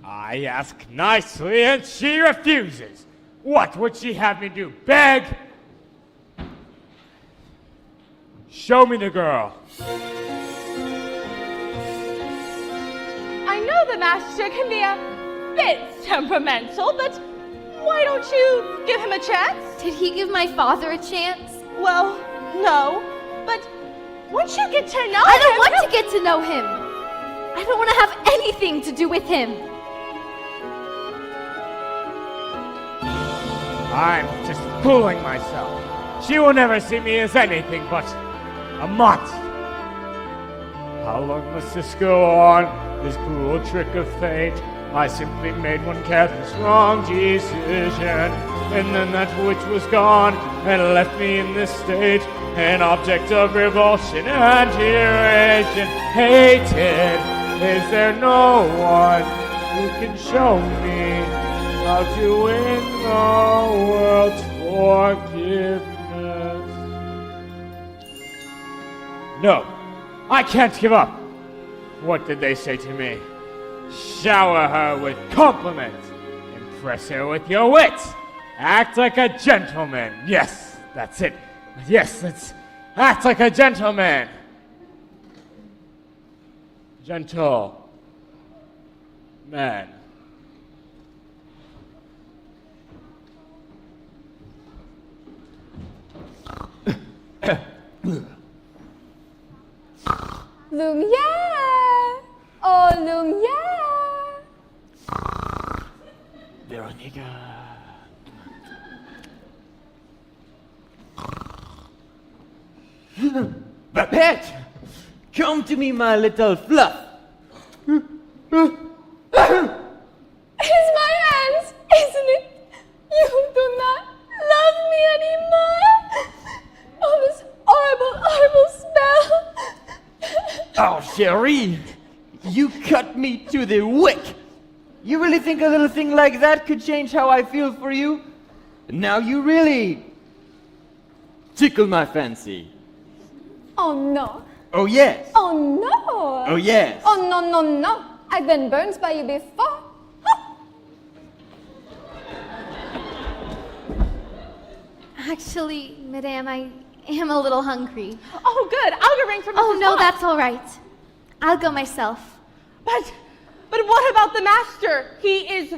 I ask nicely and she refuses. What would she have me do? Beg? Show me the girl. I know the master can be a bit temperamental, but why don't you give him a chance? Did he give my father a chance? Well, no, but Once you get to know I don't him, want to get to know him. I don't want to have anything to do with him. I'm just fooling myself. She will never see me as anything but a monster. How long must this go on? This cruel trick of fate. I simply made one careless wrong decision, and then that which was gone and left me in this state, an object of revulsion and irritation. Hated, is there no one who can show me how to win the world's forgiveness? No, I can't give up. What did they say to me? Shower her with compliments. Impress her with your wit. Act like a gentleman. Yes, that's it. Yes, let's act like a gentleman. Gentle man. Lumiere! Oh, Lumiere! Veronica. Babette! Come to me, my little fluff. It's my hands, isn't it? You do not love me anymore. Oh, this horrible, horrible spell. Oh, Cherie, you cut me to the wick. You really think a little thing like that could change how I feel for you? Now you really tickle my fancy. Oh, no. Oh, yes. Oh, no. Oh, yes. Oh, no, no, no. I've been burned by you before. Actually, Madame, I am a little hungry. Oh, good. I'll go ring for Mrs. Oh, no, Bond. that's all right. I'll go myself. But what about the master? He is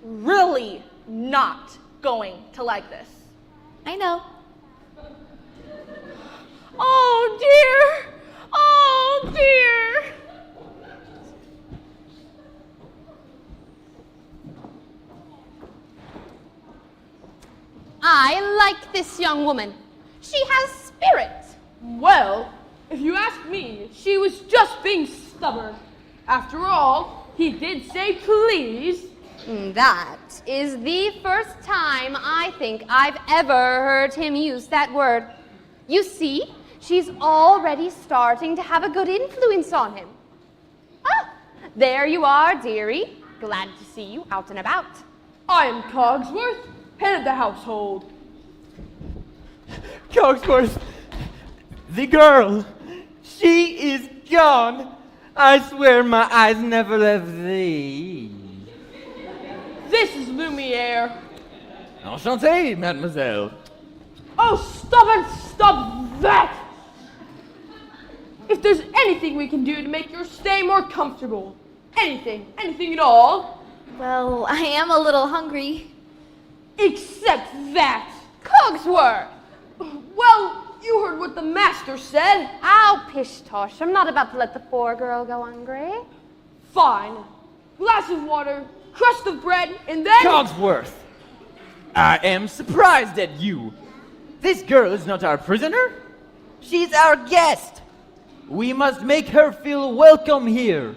really not going to like this. I know. Oh, dear. Oh, dear. I like this young woman. She has spirit. Well, if you ask me, she was just being stubborn. After all, he did say please. That is the first time I think I've ever heard him use that word. You see, she's already starting to have a good influence on him. Ah, there you are, dearie. Glad to see you out and about. I am Cogsworth, head of the household. Cogsworth, the girl, she is gone. I swear my eyes never left thee. This is Lumiere. Enchanté, mademoiselle. Oh, stop that! If there's anything we can do to make your stay more comfortable, anything at all. Well, I am a little hungry. Except that. Cogsworth! Well, you heard what the master said. Oh, pish tosh. I'm not about to let the poor girl go hungry. Fine. Glass of water, crust of bread, and then... Cogsworth, I am surprised at you. This girl is not our prisoner. She's our guest. We must make her feel welcome here.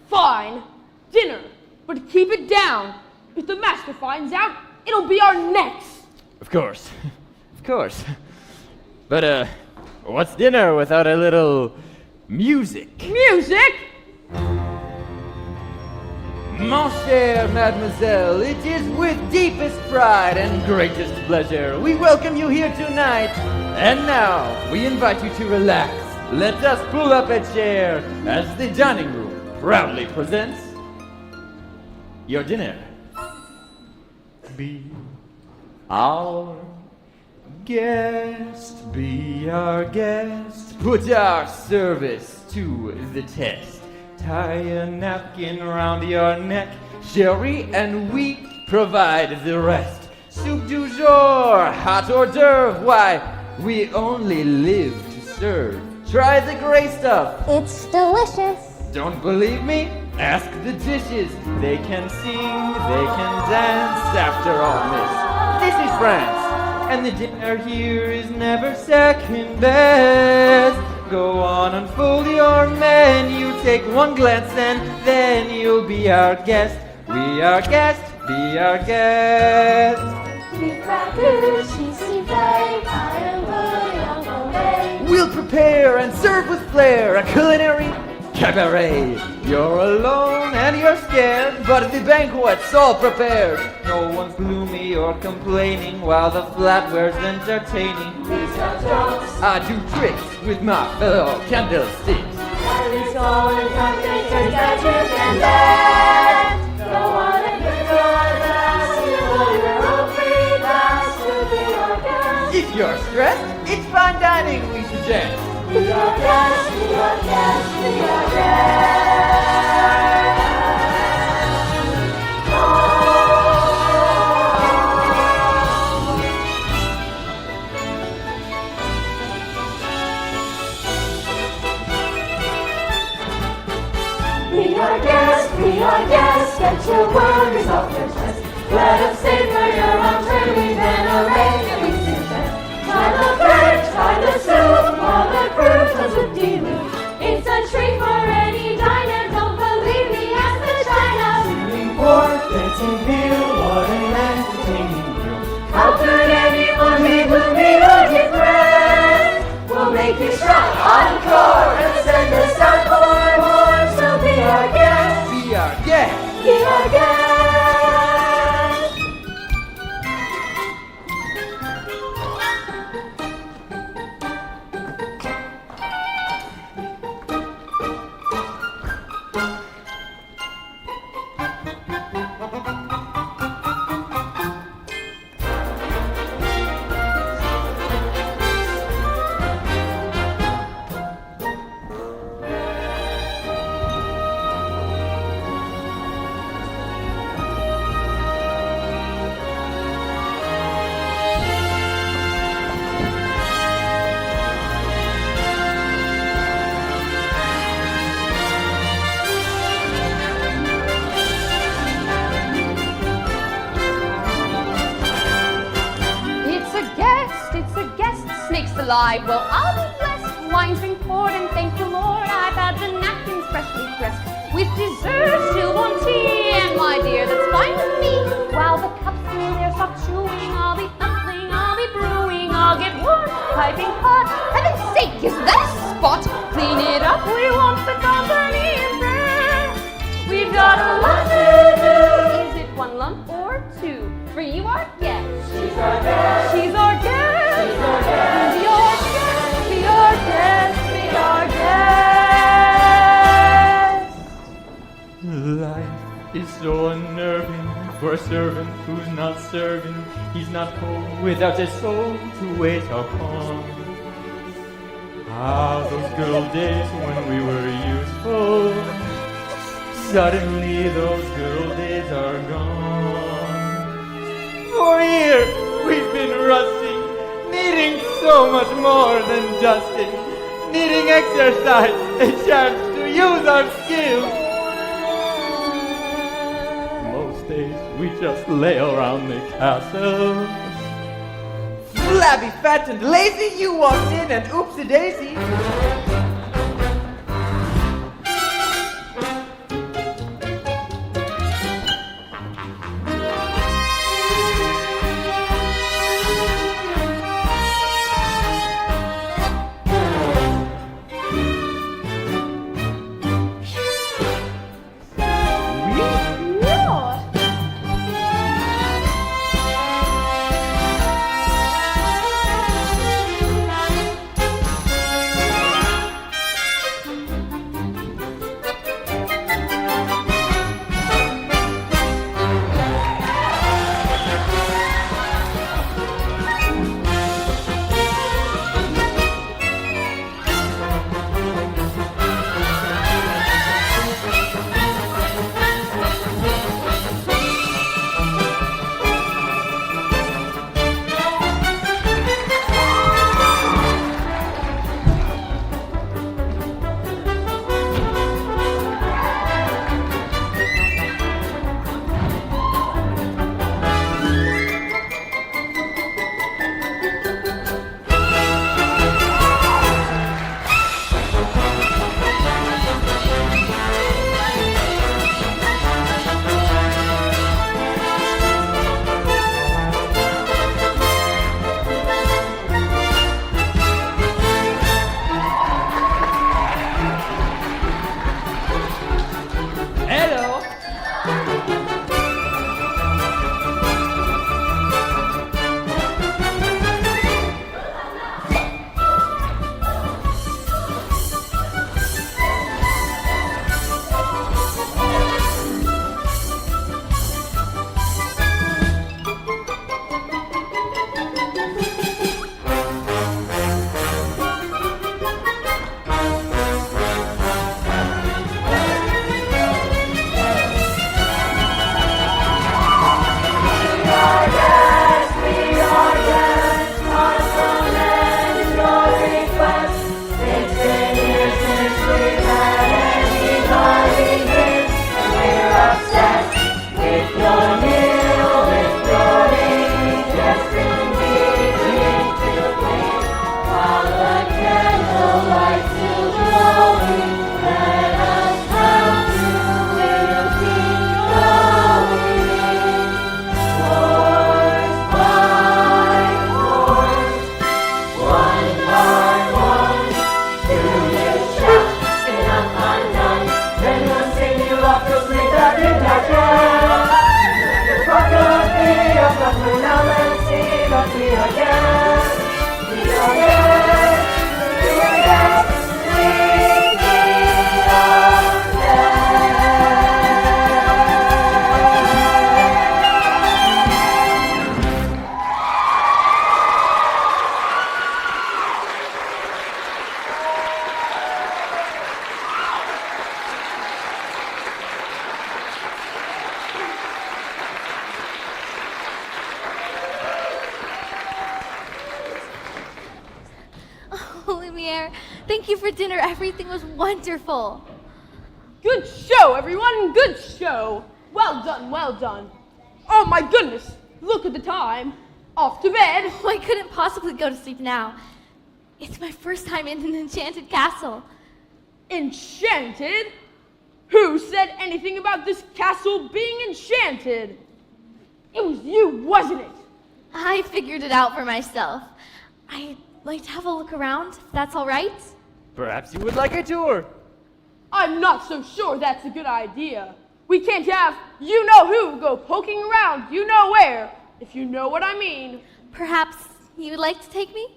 Fine. Dinner. But keep it down. If the master finds out, it'll be our necks. Of course. Of course. But, what's dinner without a little music? Music? Mon cher mademoiselle, it is with deepest pride and greatest pleasure we welcome you here tonight. And now, we invite you to relax. Let us pull up a chair as the dining room proudly presents your dinner. Be our guest, be our guest. Put our service to the test. Tie a napkin round your neck, Cherie, and we provide the rest. Soup du jour, hot hors d'oeuvre, why, we only live to serve. Try the gray stuff. It's delicious. Don't believe me? Ask the dishes. They can sing, they can dance after all this. This is France, and the dinner here is never second best. Go on, unfold your menu, take one glance and then you'll be our guest. We are guest, be our guest. We'll prepare and serve with flair a culinary cabaret. You're alone and you're scared, but the banquet's all prepared. No one's gloomy or complaining while the flatware's entertaining. I do tricks with my fellow candlesticks. If you're stressed, it's fine dining we suggest. We are guests, we are guests, we are guests. We are guests, get your worries off your chest. Let us savor your entree, we then arrange and we suggest. Try the bread, try the soup, all the fruit comes with dilute. It's a treat for any diner, don't believe me, ask the China. Sweet pork, dancing veal, what an entertaining meal. How could anyone be gloomy or depressed? We'll make you shout encore and send us out for more, so be our guest. Be our guest. Be our guest. Alive. Well, I'll be blessed. Wine's been poured and thank the Lord I've had the napkins freshly pressed. With dessert, she'll want tea, and my dear, that's fine with me. While the cups fill their soft chewing, I'll be thumping, I'll be brewing, I'll get warm, piping hot. Heaven's sake, is that a spot? Clean it up, we want the company in there. We've got a lot to do. Is it one lump or two? For you are guest. She's our guest. She's our guest. She's our guest. Be our guest. Be our guest. Be our guest. Life is so unnerving for a servant who's not serving. He's not home without his soul to wait upon. Ah, those good old days when we were useful. Suddenly those good old days are gone. For years we've been rusting, needing so much more than dusting, needing exercise, a chance to use our skills. Most days we just lay around the castle. Flabby, fat, and lazy, you walked in and oopsie-daisy. Lumiere. Thank you for dinner. Everything was wonderful. Good show, everyone. Good show. Well done, well done. Oh my goodness. Look at the time. Off to bed. Oh, I couldn't possibly go to sleep now. It's my first time in an enchanted castle. Enchanted? Who said anything about this castle being enchanted? It was you, wasn't it? I figured it out for myself. I'd like to have a look around, if that's all right. Perhaps you would like a tour. I'm not so sure that's a good idea. We can't have you-know-who go poking around you-know-where, if you know what I mean. Perhaps you would like to take me?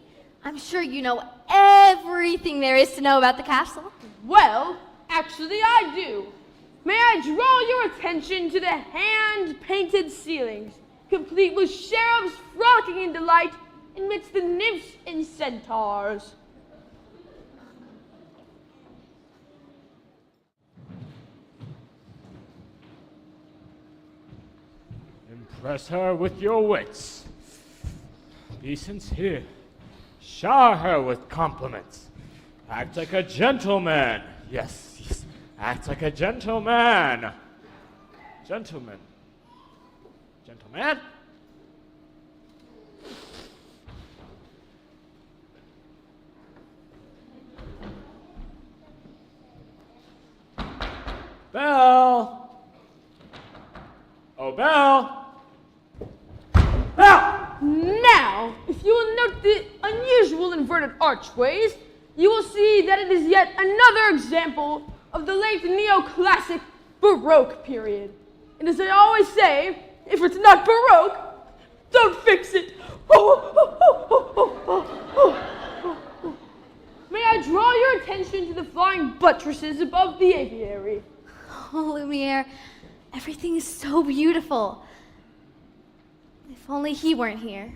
I'm sure you know everything there is to know about the castle. Well, actually I do. May I draw your attention to the hand-painted ceilings, complete with cherubs frolicking in delight amidst the nymphs and centaurs. Impress her with your wits. Be sincere. Shower her with compliments. Act like a gentleman. Yes, yes. Act like a gentleman. Gentleman. Gentleman? Belle! Oh, Belle! Belle! Now, if you will note the unusual inverted archways, you will see that it is yet another example of the late neoclassic Baroque period. And as I always say, if it's not Baroque, don't fix it. May I draw your attention to the flying buttresses above the aviary? Oh, Lumiere, everything is so beautiful. If only he weren't here.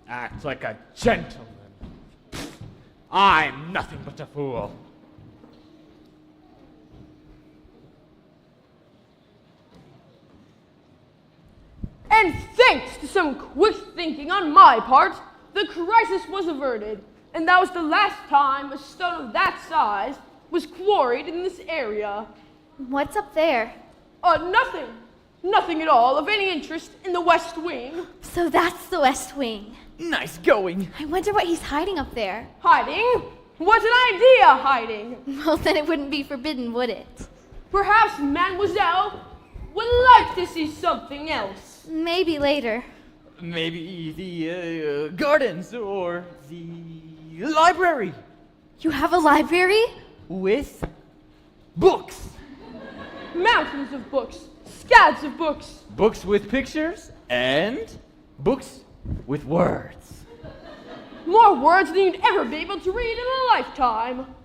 Act like a gentleman. I'm nothing but a fool. And thanks to some quick thinking on my part, the crisis was averted, and that was the last time a stone of that size was quarried in this area. What's up there? Nothing. Nothing at all of any interest in the West Wing. So that's the West Wing. Nice going. I wonder what he's hiding up there. Hiding? What an idea, hiding! Well, then it wouldn't be forbidden, would it? Perhaps Mademoiselle would like to see something else. Maybe later. Maybe the gardens or the library. You have a library? With books. Mountains of books. Scads of books. Books with pictures and books with words. More words than you'd ever be able to read in a lifetime.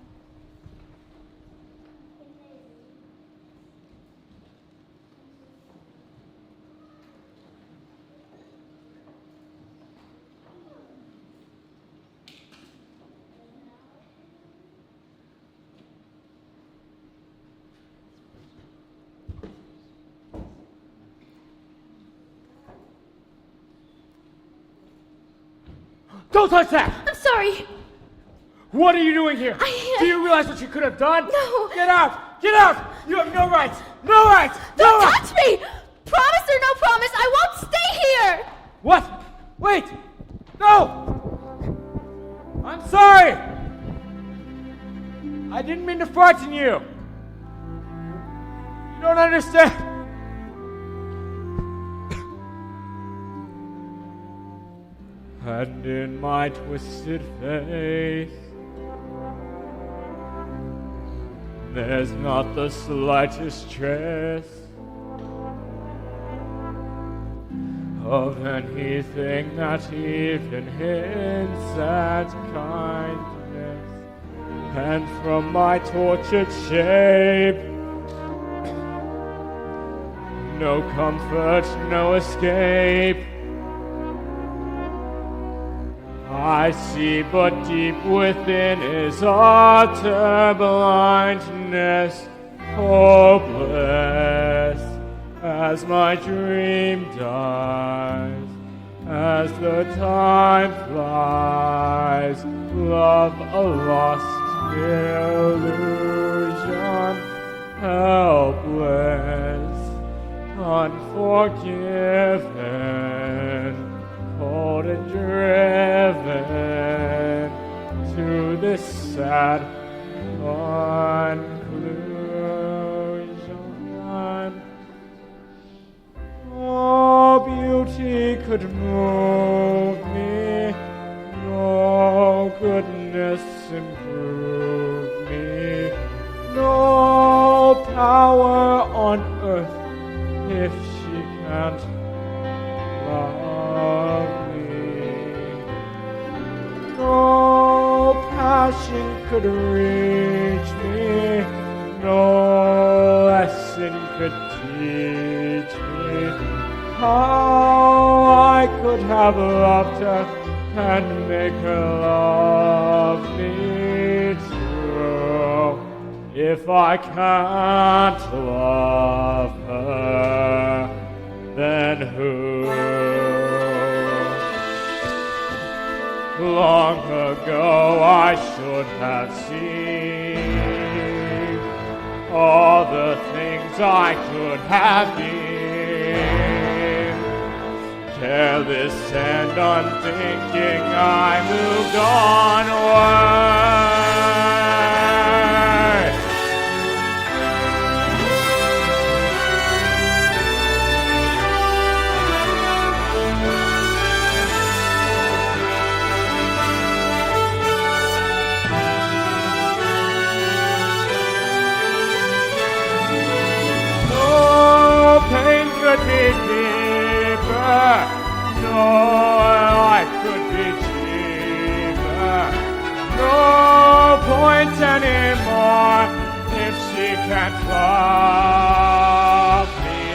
Don't touch that! I'm sorry. What are you doing here? Do you realize what you could have done? No. Get out! Get out! You have no rights! No rights! Don't no rights! touch me! Promise or no promise, I won't stay here! What? Wait! No! I'm sorry! I didn't mean to frighten you! You don't understand! And in my twisted face, there's not the slightest trace of anything that even hints at kindness. And from my tortured shape, no comfort, no escape. I see, but deep within is utter blindness, hopeless as as my dream dies, as the time flies, love a lost illusion, helpless, unforgiven, cold and driven to this sad conclusion. No beauty could move me, no goodness improve me, no power on earth if she can't love me. No passion could reach me, no lesson could teach me how I could have loved her and make her love me too. If I can't love her, then who? Long ago I should have seen all the things I could have been. Careless and unthinking, I moved onward. Pain could be deeper, no life could be cheaper, no point anymore if she can't love me.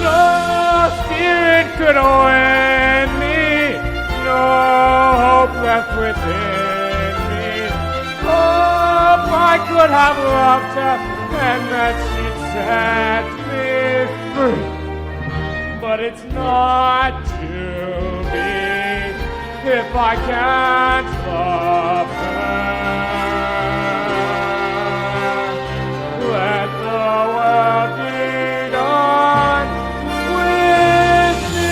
No spirit could win me, no hope left within me. Hope I could have loved her and that she'd set me free, but it's not to be if I can't love her. Let the world be done with me.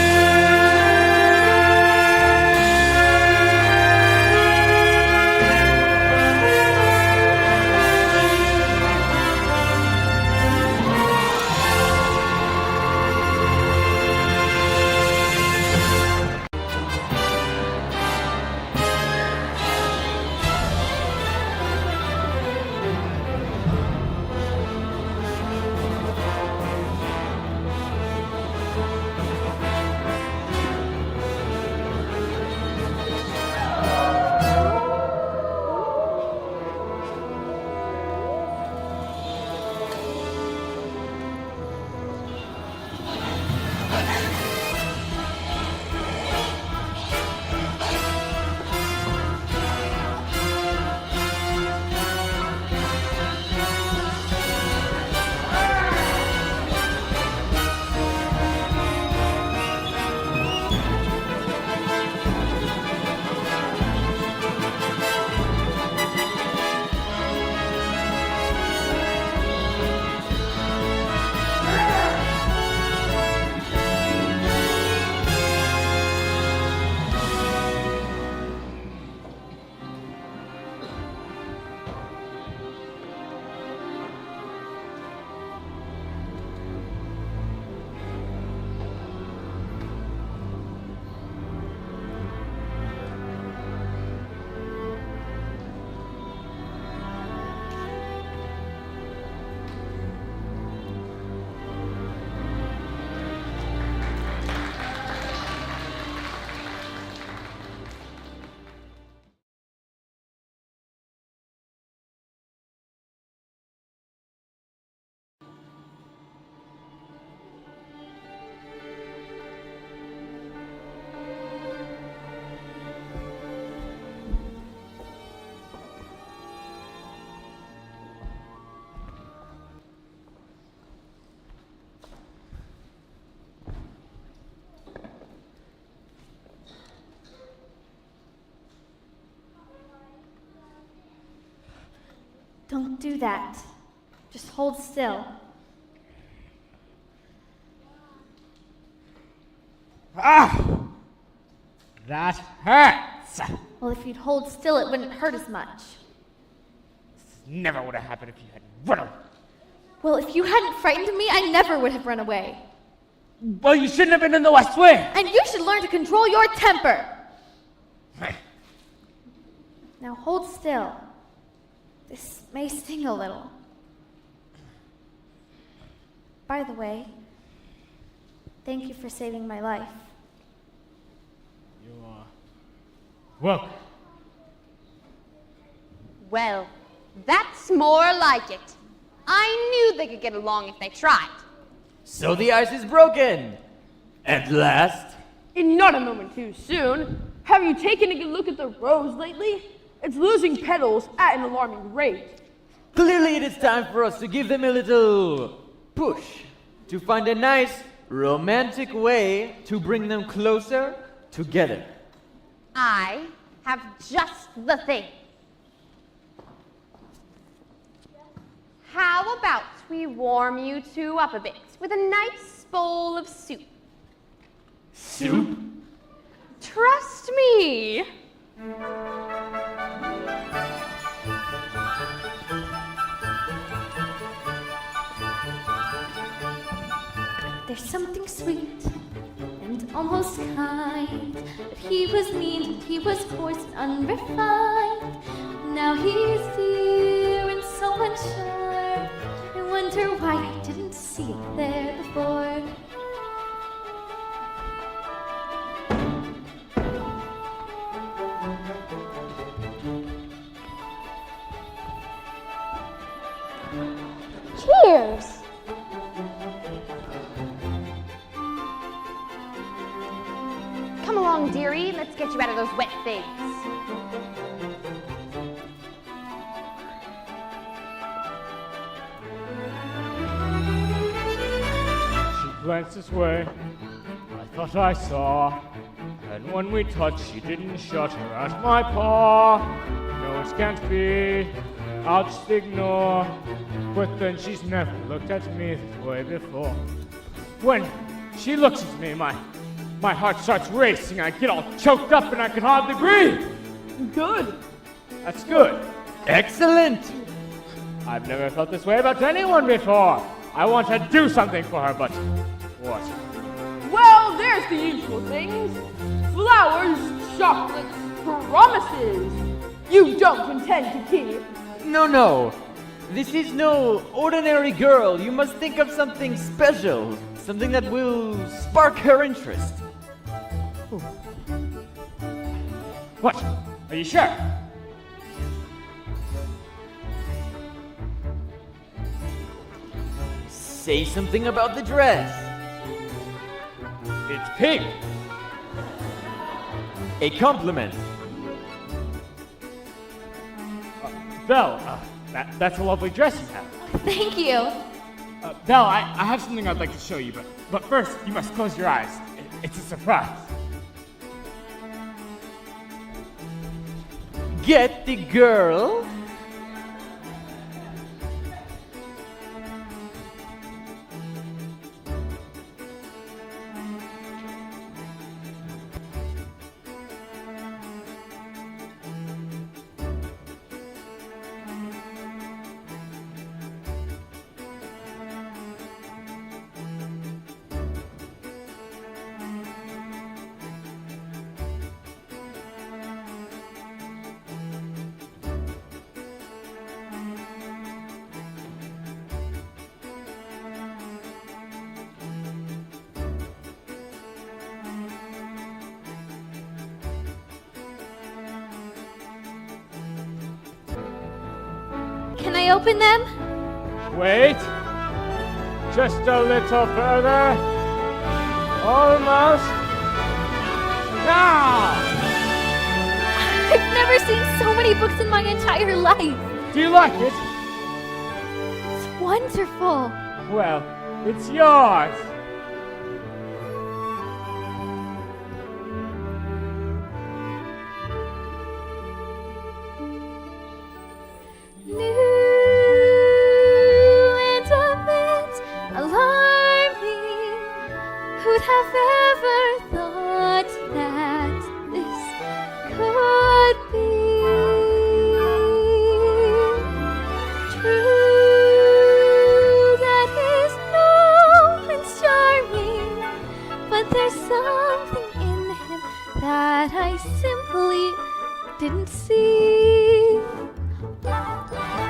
Don't do that. Just hold still. Ah! That hurts! Well, if you'd hold still, it wouldn't hurt as much. Never would have happened if you hadn't run away. Well, if you hadn't frightened me, I never would have run away. Well, you shouldn't have been in the West Wing! And you should learn to control your temper! Now hold still. This may sting a little. By the way, thank you for saving my life. You are welcome. Well, that's more like it. I knew they could get along if they tried. So the ice is broken! At last! And not a moment too soon. Have you taken a good look at the rose lately? It's losing petals at an alarming rate. Clearly it is time for us to give them a little push to find a nice, romantic way to bring them closer together. I have just the thing. How about we warm you two up a bit with a nice bowl of soup? Soup? Trust me. There's something sweet and almost kind. But he was mean and he was coarse and unrefined. Now he's dear and so unsure. I wonder why I didn't see it there before. Cheers! Come along, dearie. Let's get you out of those wet things. She glanced this way. I thought I saw. And when we touched, she didn't shut her out my paw. No, it can't be. I'll just ignore. But then she's never looked at me this way before. When she looks at me, my heart starts racing. I get all choked up and I can hardly breathe. Good. That's good. Excellent! I've never felt this way about anyone before. I want to do something for her, but what? Well, there's the usual things. Flowers, chocolates, promises. You don't intend to keep. No. This is no ordinary girl. You must think of something special. Something that will spark her interest. What? Are you sure? Say something about the dress. It's pink. A compliment. Belle, that's a lovely dress you have. Thank you. Belle, I have something I'd like to show you, but first you must close your eyes. It's a surprise. Get the girl. Can I open them? Wait. Just a little further. Almost. Now! I've never seen so many books in my entire life. Do you like it? It's wonderful. Well, it's yours. New could have ever thought that this could be true? That his moment's charming, but there's something in him that I simply didn't see.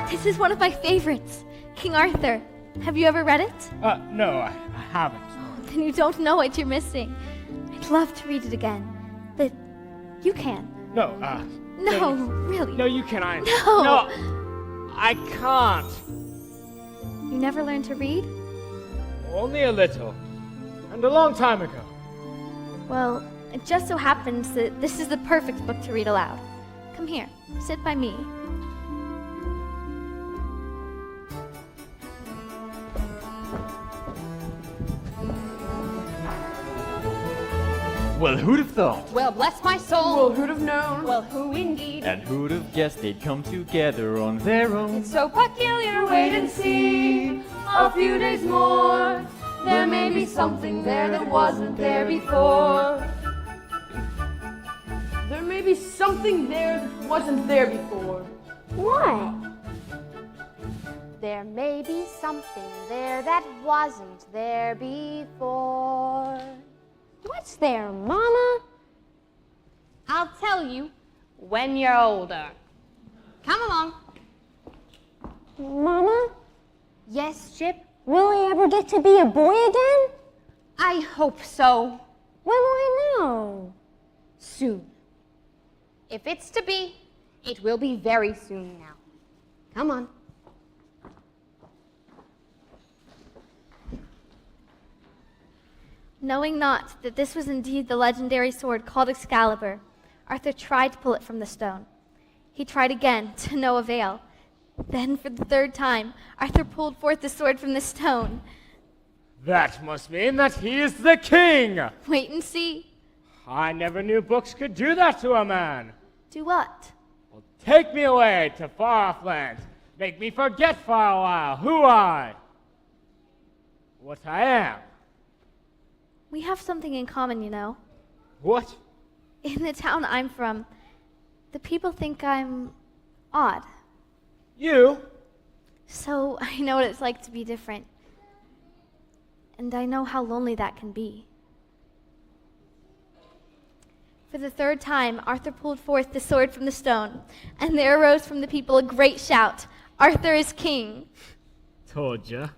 This is one of my favorites, King Arthur. Have you ever read it? No, I haven't. Then you don't know what you're missing. I'd love to read it again, but you can. No, No, really. No, you can. No. No, I can't. You never learned to read? Only a little. And a long time ago. Well, it just so happens that this is the perfect book to read aloud. Come here, sit by me. Well, who'd have thought? Well, bless my soul. Well, who'd have known? Well, who indeed? And who'd have guessed they'd come together on their own? It's so peculiar. Wait and see a few days more. There may be something there that wasn't there before. There may be something there that wasn't there before. What? There may be something there that wasn't there before. What's there, Mama? I'll tell you when you're older. Come along. Mama, Yes, Chip? will I ever get to be a boy again? I hope so. When will I know? Soon. If it's to be, it will be very soon now. Come on. Knowing not that this was indeed the legendary sword called Excalibur, Arthur tried to pull it from the stone. He tried again, to no avail. Then, for the third time, Arthur pulled forth the sword from the stone. That must mean that he is the king. Wait and see. I never knew books could do that to a man. Do what? Well, take me away to far-off lands. Make me forget for a while who what I am. We have something in common, you know. What? In the town I'm from, the people think I'm odd. You? So I know what it's like to be different. And I know how lonely that can be. For the third time, Arthur pulled forth the sword from the stone, and there arose from the people a great shout, "Arthur is king!" Told ya.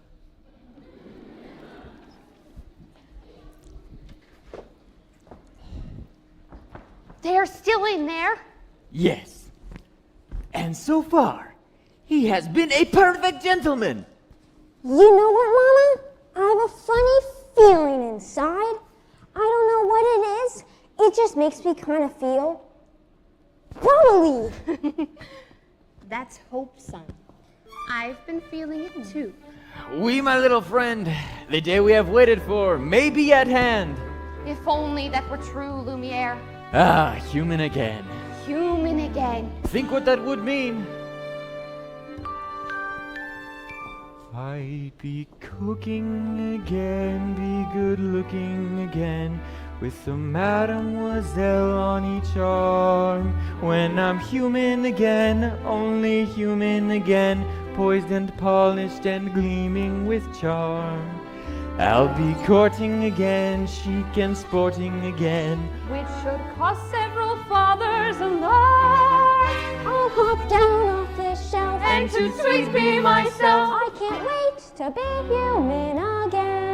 They're still in there. Yes. And so far, he has been a perfect gentleman. You know what, Mama? I have a funny feeling inside. I don't know what it is. It just makes me kind of feel bubbly. That's hope, son. I've been feeling it too. We, my little friend, the day we have waited for may be at hand. If only that were true, Lumiere. Ah, human again. Human again. Think what that would mean. I'd be cooking again, be good looking again, with a mademoiselle on each arm. When I'm human again, only human again, poised and polished and gleaming with charm. I'll be courting again, chic and sporting again. Which should cost several fathers alarm. I'll hop down off this shelf And to sweet be myself. I can't wait to be human again.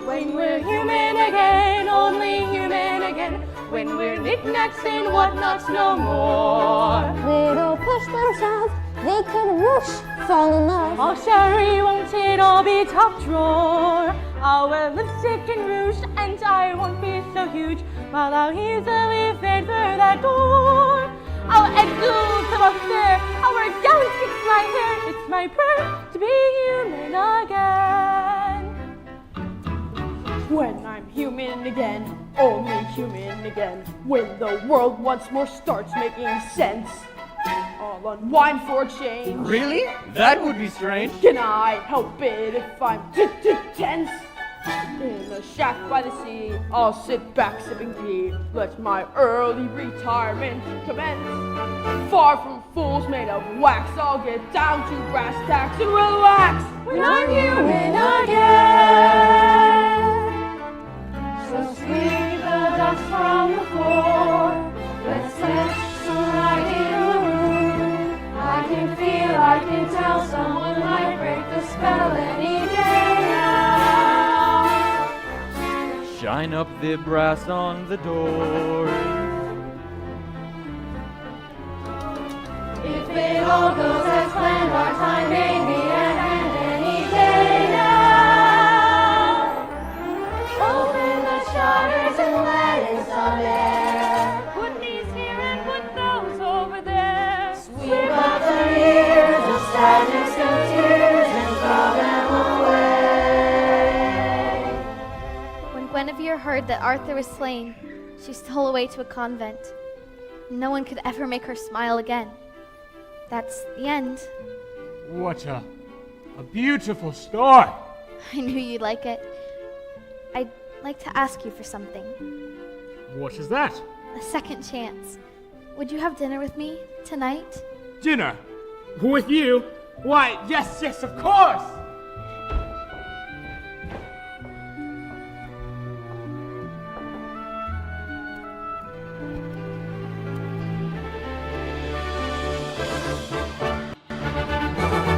When we're human again, only human again. When we're knickknacks and whatnots no more. Little push themselves, they could whoosh, fall in love. Oh, Sherry, won't it all be top drawer? I'll wear lipstick and rouge, and I won't be so huge, while I'll easily fit through that door. I'll exude to the fair, I'll wear gowns, fix my hair. It's my prayer to be human again. When I'm human again, only human again. When the world once more starts making sense, I'll unwind for a change. Really? That would be strange. Can I help it if I'm tense? In a shack by the sea, I'll sit back sipping tea. Let my early retirement commence. Far from fools made of wax, I'll get down to brass tacks and relax When I'm human again. So sweep the dust from the floor. Let's let sunlight in the room. I can feel, I can tell someone might break the spell any day now. Shine up the brass on the door. If it all goes as planned, our time may be at hand any day now. Open the shutters and let in some air. Put these here and put those over there. Sweep up the years of sadness and tears and throw them away. When Guinevere heard that Arthur was slain, she stole away to a convent. No one could ever make her smile again. That's the end. What a beautiful story. I knew you'd like it. I'd like to ask you for something. What is that? A second chance. Would you have dinner with me tonight? Dinner? With you? Why, yes, yes, of course!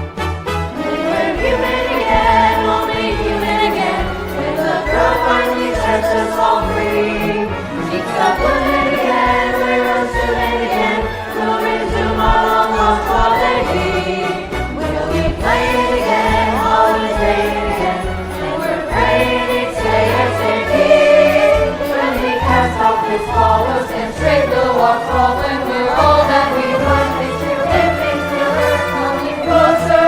We're human again, only human again. When the girl finally sets us all free, cheeks are blooming again, we're assuming again. We'll resume our long lost quality. We'll be playing again, always playing again. And we're praying it's ASAP. When we cast off this flawless and straight the walk fall, when we're all that we want, things to live, things to learn, coming closer.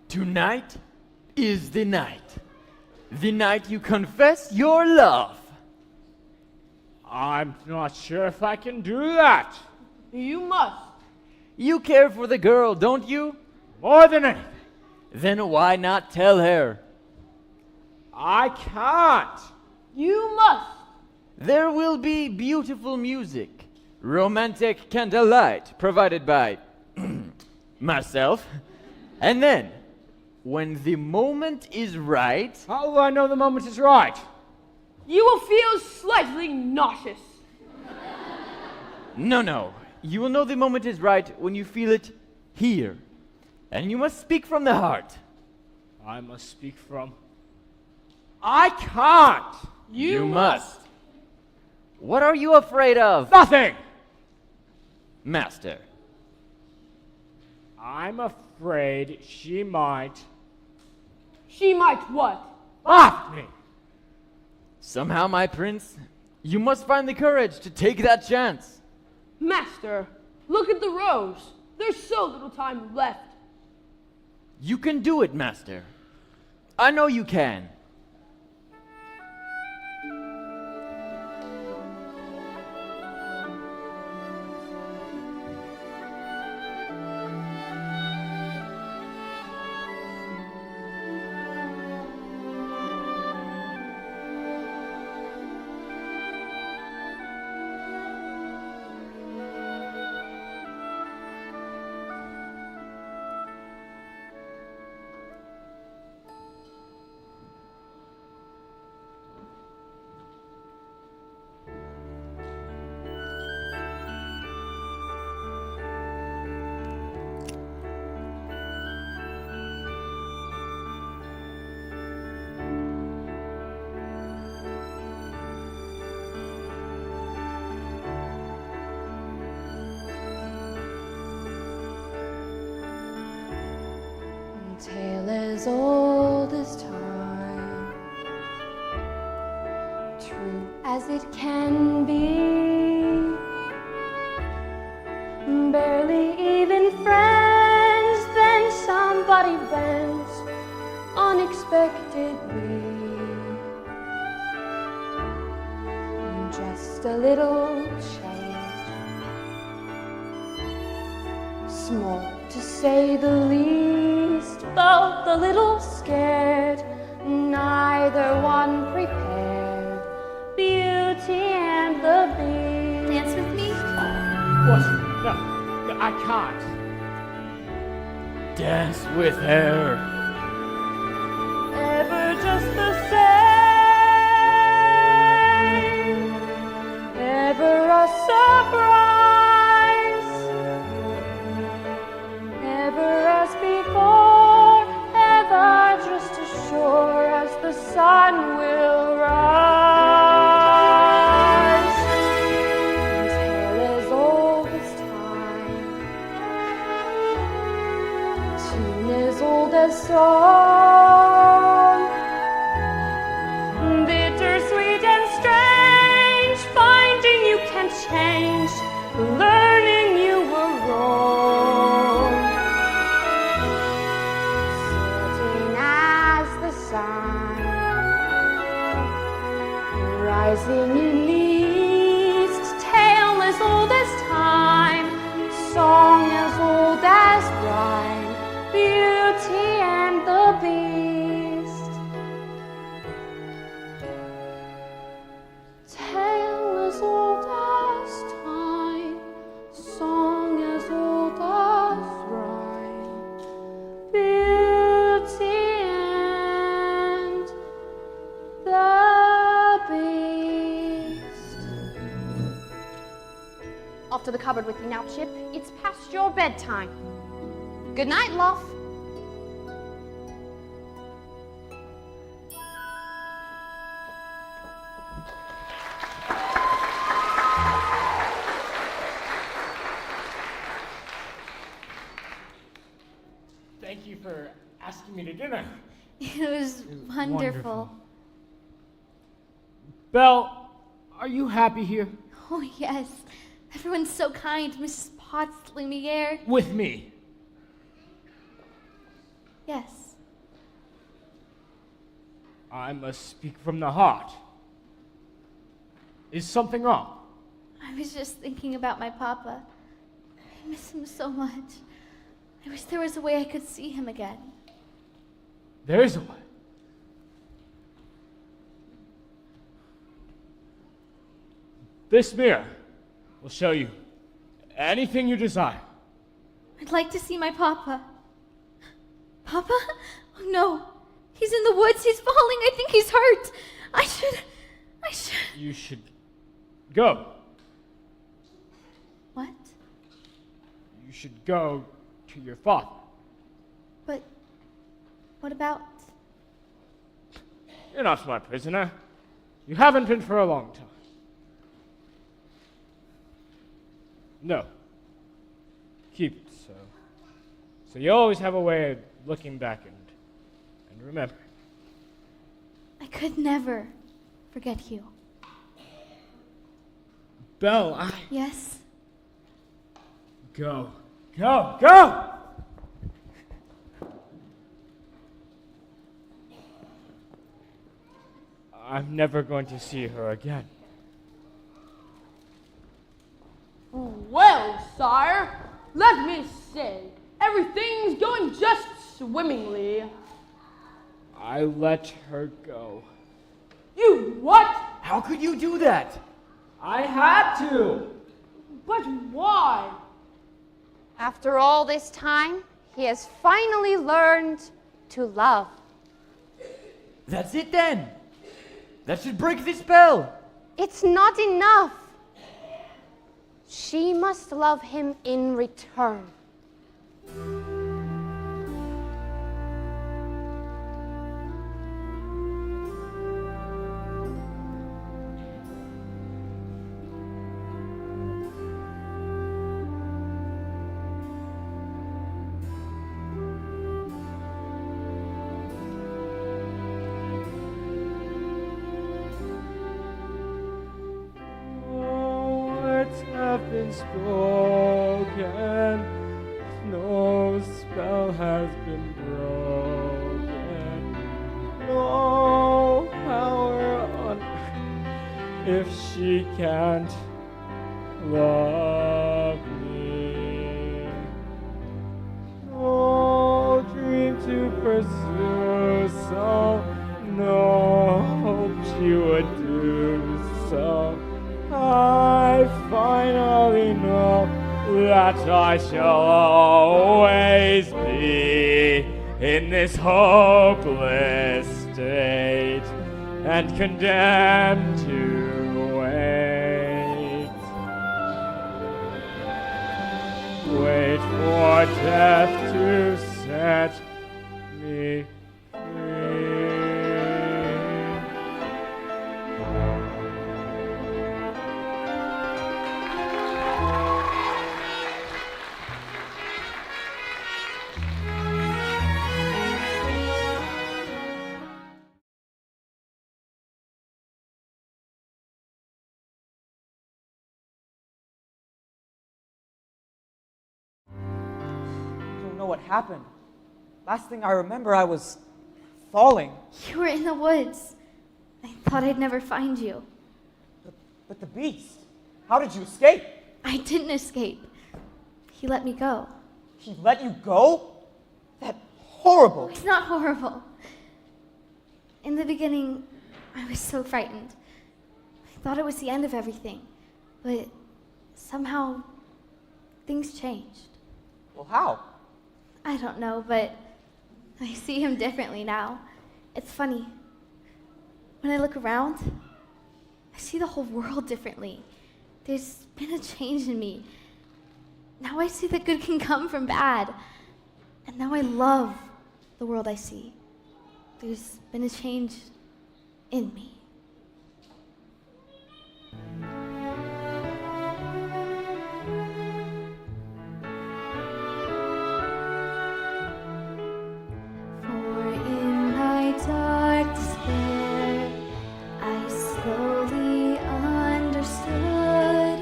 Tonight is the night. The night you confess your love. I'm not sure if I can do that. You must. You care for the girl, don't you? More than anything. Then why not tell her? I can't. You must. There will be beautiful music, romantic candlelight provided by myself. And then, when the moment is right, How will I know the moment is right? You will feel slightly nauseous. no, you will know the moment is right when you feel it here. And you must speak from the heart. I must speak from. I can't. You must. What are you afraid of, Nothing. Master? I'm afraid she might She might what? laugh at me. Somehow, my prince, you must find the courage to take that chance. Master, look at the rose. There's so little time left. You can do it, Master. I know you can. as old as time, true as it can be, barely even friends, then somebody bends unexpectedly. Just a little change, small to say the least, both a little scared, neither one prepared. Beauty and the Beast. Dance with me? What? No, I can't. Dance with her. Ever just the same, ever a surprise, ever as before, ever just as sure as the sun will rise, and tale as old as time, tune as old as song, bittersweet and strange, finding you can change, learning you were wrong. Certain as the sun, rising in the east, tale as old as time, song as old as rhyme, Beauty and the Beast. Tale as old as time, song as old as rhyme, Beauty and the Beast. Off to the cupboard with you now, Chip. It's past your bedtime. Good night, love. Thank you for asking me to dinner. It was wonderful. Belle, are you happy here? Oh, yes. Everyone's so kind. Mrs. Potts, Lumiere. With me? Yes. I must speak from the heart. Is something wrong? I was just thinking about my papa. I miss him so much. I wish there was a way I could see him again. There is a way. This mirror will show you anything you desire. I'd like to see my papa. Papa? Oh no. He's in the woods. He's falling. I think he's hurt. I should. You should go. What? You should go to your father. But what about? You're not my prisoner. You haven't been for a long time. No. Keep it so. So you always have a way of looking back and remembering. I could never forget you. Belle, I... Yes? Go. Go. Go! I'm never going to see her again. Well, sire, let me say, everything's going just swimmingly. I let her go. You what? How could you do that? I had to. But why? After all this time, he has finally learned to love. That's it then. That should break the spell. It's not enough. She must love him in return. if she can't love me. No dream to pursue, so no hope she would do so. I finally know that I shall always be in this hopeless state and condemned to wait. Wait for death to set me free. I don't know what happened. Last thing I remember, I was falling. You were in the woods. I thought I'd never find you. But the beast, how did you escape? I didn't escape. He let me go. He let you go? That horrible. It's not horrible. In the beginning, I was so frightened. I thought it was the end of everything. But somehow, things changed. Well, how? I don't know, but I see him differently now. It's funny. When I look around, I see the whole world differently. There's been a change in me. Now I see that good can come from bad. And now I love the world I see. There's been a change in me. For in my dark despair, I slowly understood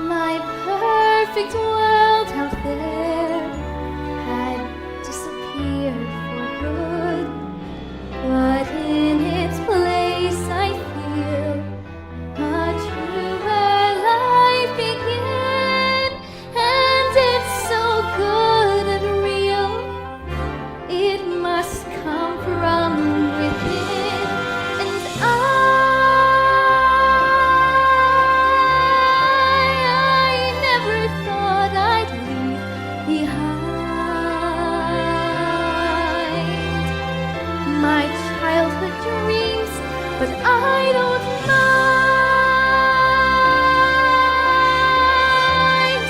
my perfect world out there had disappeared for good. But in its place I feel a truer life begin, and it's so good and real. It must come from within, and I never thought I'd leave behind my childhood dreams, but I don't mind.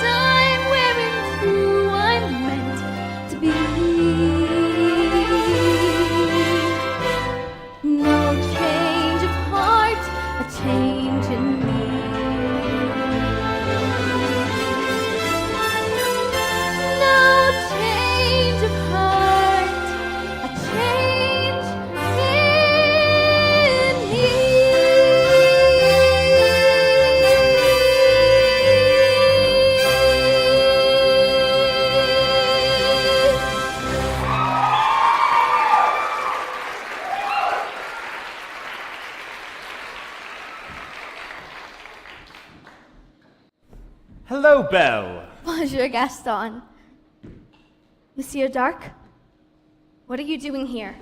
I'm wearing who I'm meant to be. No change of heart, a change in me. No change of heart, a change in me. Hello, Belle. Bonjour, Gaston. Monsieur Dark, what are you doing here?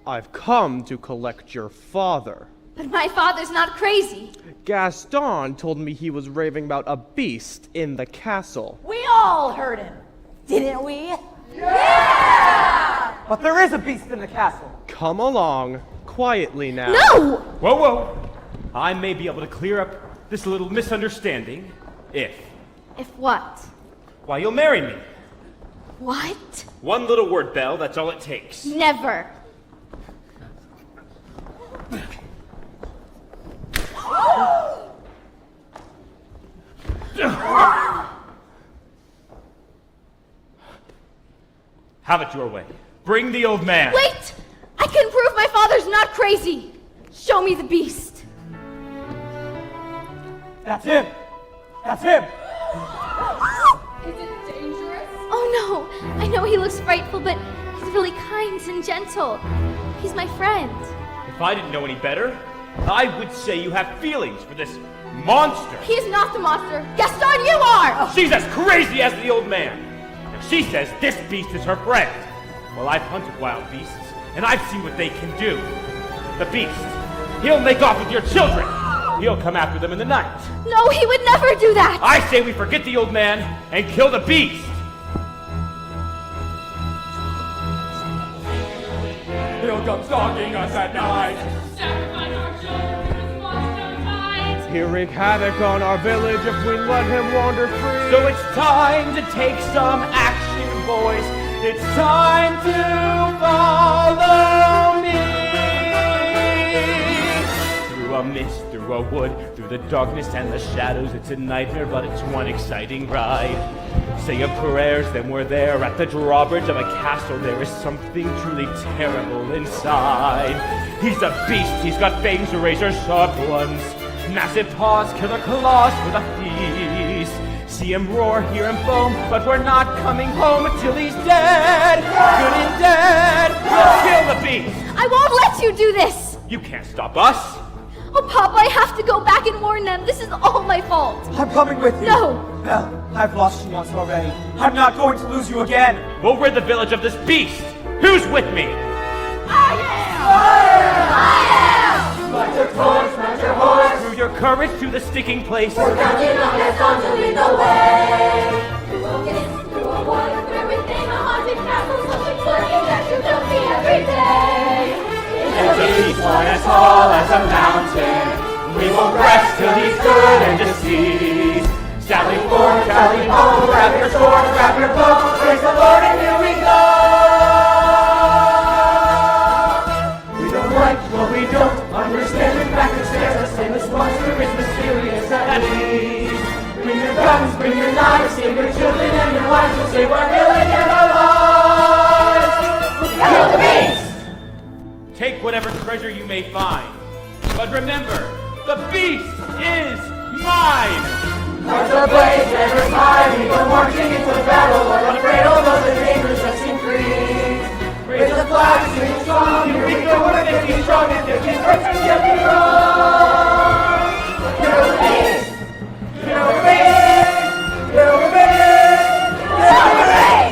I've come to collect your father. But my father's not crazy. Gaston told me he was raving about a beast in the castle. We all heard him, didn't we? But there is a beast in the castle. Come along, quietly now. No! Whoa, whoa. I may be able to clear up this little misunderstanding if, If what? why, you'll marry me. What? One little word, Belle, that's all it takes. Never. Have it your way. Bring the old man. Wait! I can prove my father's not crazy. Show me the beast. That's him. That's him. Is it dangerous? Oh no! I know he looks frightful, but he's really kind and gentle. He's my friend. If I didn't know any better, I would say you have feelings for this monster. He's not the monster. Gaston, you are! She's as crazy as the old man. And she says this beast is her friend. Well, I've hunted wild beasts, and I've seen what they can do. The beast, he'll make off with your children. He'll come after them in the night. No, he would never do that! I say we forget the old man and kill the beast. He'll come stalking us at night. Sacrifice our children to this monster tide. He'll wreak havoc on our village if we let him wander free. So it's time to take some action, boys. It's time to follow me. Through a mist, through a wood, through the darkness and the shadows. It's a nightmare, but it's one exciting ride. Say your prayers, then we're there at the drawbridge of a castle. There is something truly terrible inside. He's a beast, he's got fangs, razor sharp ones, massive paws, killer claws for the feast. See him roar, hear him foam, but we're not coming home until he's dead. Good and dead, we'll kill the beast. I won't let you do this! You can't stop us. Oh, Papa, I have to go back and warn them. This is all my fault. I'm coming with you. No! Belle, I've lost you once already. I'm not going to lose you again. We'll rid the village of this beast. Who's with me? Smash your torch, smash your horse. Through your courage to the sticking place. We're counting on Gaston to lead the way. Through a mist, through a wood, through everything, a haunted castle, something lurking that you don't see every day. It's a beast one as tall as a mountain. We won't rest till he's good and deceased. Sally forth, tally ho, grab your sword, grab your bow, praise the Lord, and here we go. We don't like what we don't understand. In fact, it scares us, and this monster is mysterious at least. Bring your guns, bring your knives, save your children and your wives. We'll save our village and our lives. Kill the beast! Take whatever treasure you may find. But remember, the beast is mine! Hearts ablaze, never high, we go marching into battle, unafraid, although the dangers just increase. Raise the flag, sing strong, here we go, we're 50 strong, and 50 perfect, yet we run. Kill the beast! Kill the beast! Kill the beast! Kill the beast!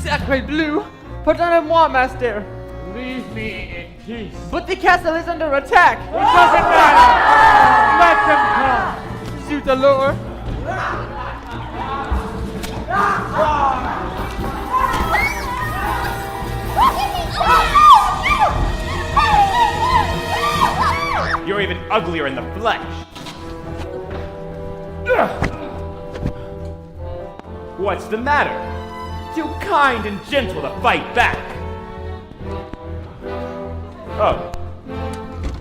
Sacre bleu! Pardonnez-moi, master. Leave me in peace. But the castle is under attack. It doesn't matter. Let them come. Zut alors. You're even uglier in the flesh. What's the matter? Too kind and gentle to fight back. Oh,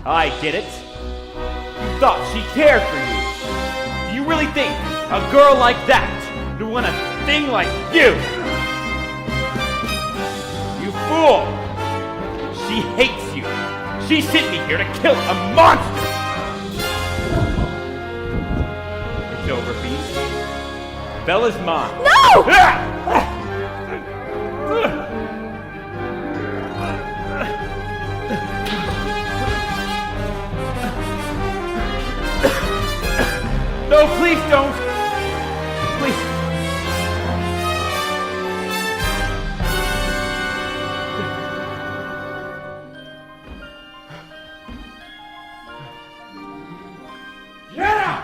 I get it. You thought she cared for you. Do you really think a girl like that would want a thing like you? You fool! She hates you. She sent me here to kill a monster. It's over, Beast. spell is mine. No! No, please don't. Please. Get out!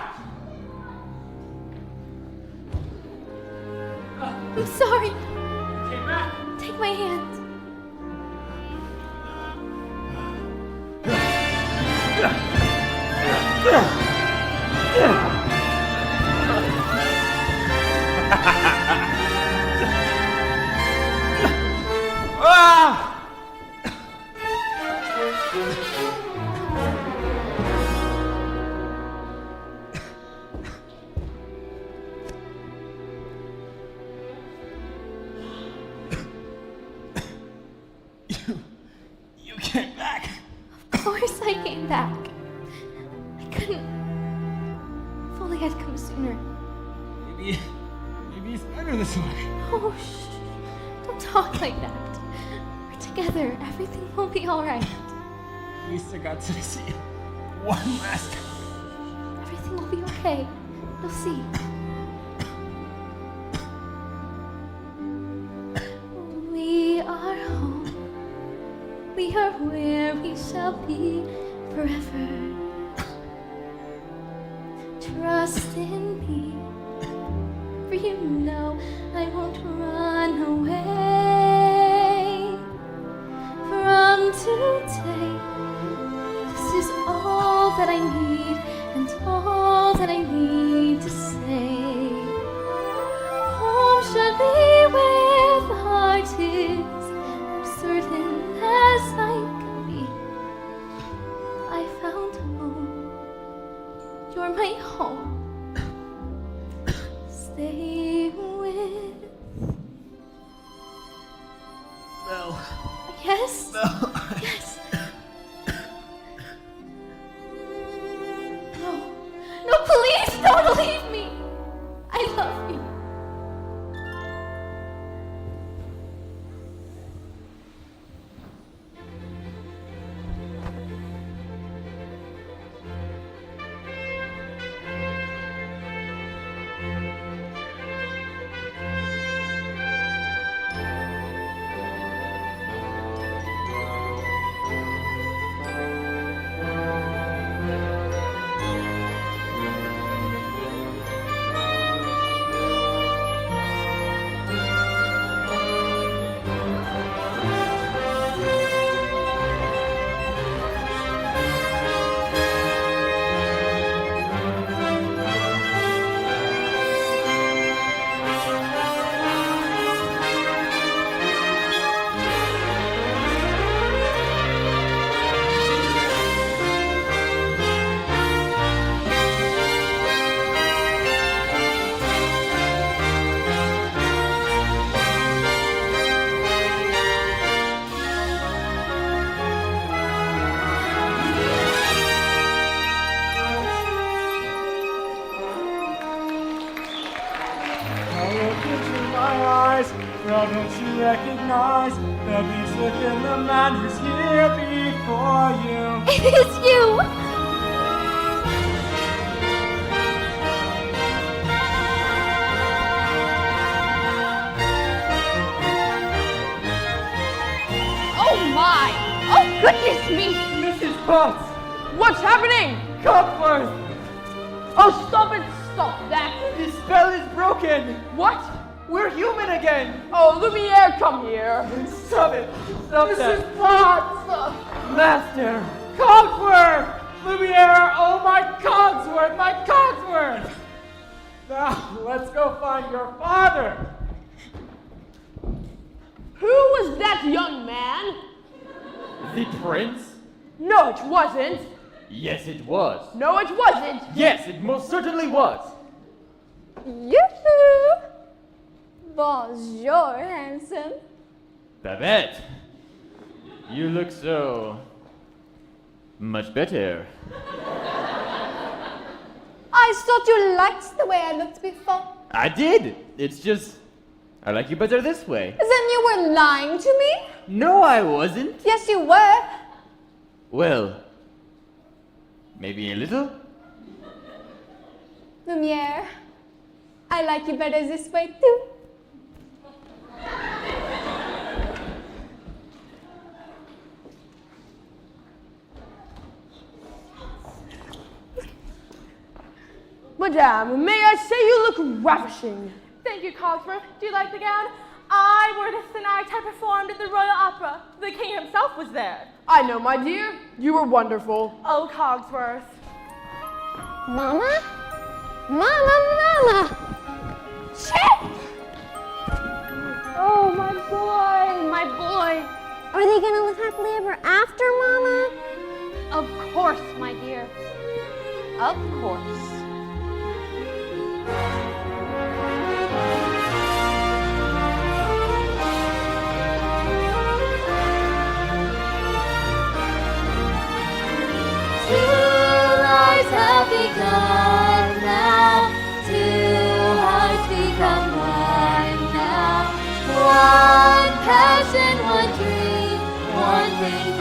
I'm sorry. Take my hand. You came back. Of course I came back. I couldn't. If only I'd come sooner. Maybe it's better this way. Oh, shh. Don't talk like that. We're together. Everything will be alright. At least I got to see you one last time. Everything will be okay. You'll see. We are home. We are where we shall be forever. Trust in me, for you know I won't run away. From today, this is all that I need and all that I need to say. Home should be where the heart is, certain as I can be. I found home. You're my home. Stay with. No. Yes? No. Yes. No. No, please don't leave me. I love you. Now don't you recognize the beast within the man who's here before you? It is you! Oh my! Oh goodness me! Mrs. Potts! What's happening? Copworth! Oh, stop it! Stop that! The spell is broken! What? We're human again! Oh, Lumiere, come here! Stop it! Stop that! Mrs. Potts! Master! Cogsworth! Lumiere! Oh, my Cogsworth! My Cogsworth! Now, let's go find your father! Who was that young man? The prince? No, it wasn't. Yes, it was. No, it wasn't. Yes, it most certainly was. Yoo-hoo! Bonjour, handsome. Babette, you look so much better. I thought you liked the way I looked before. I did. It's just, I like you better this way. Then you were lying to me? No, I wasn't. Yes, you were. Well, maybe a little. Lumiere, I like you better this way too. Madame, may I say you look ravishing? Thank you, Cogsworth. Do you like the gown? I wore this the night I performed at the Royal Opera. The king himself was there. I know, my dear. You were wonderful. Oh, Cogsworth. Mama? Mama! Chip! Oh, my boy, my boy. Are they gonna live happily ever after, Mama? Of course, my dear. Of course. Have begun now, two hearts become one now, one passion, one dream, one thing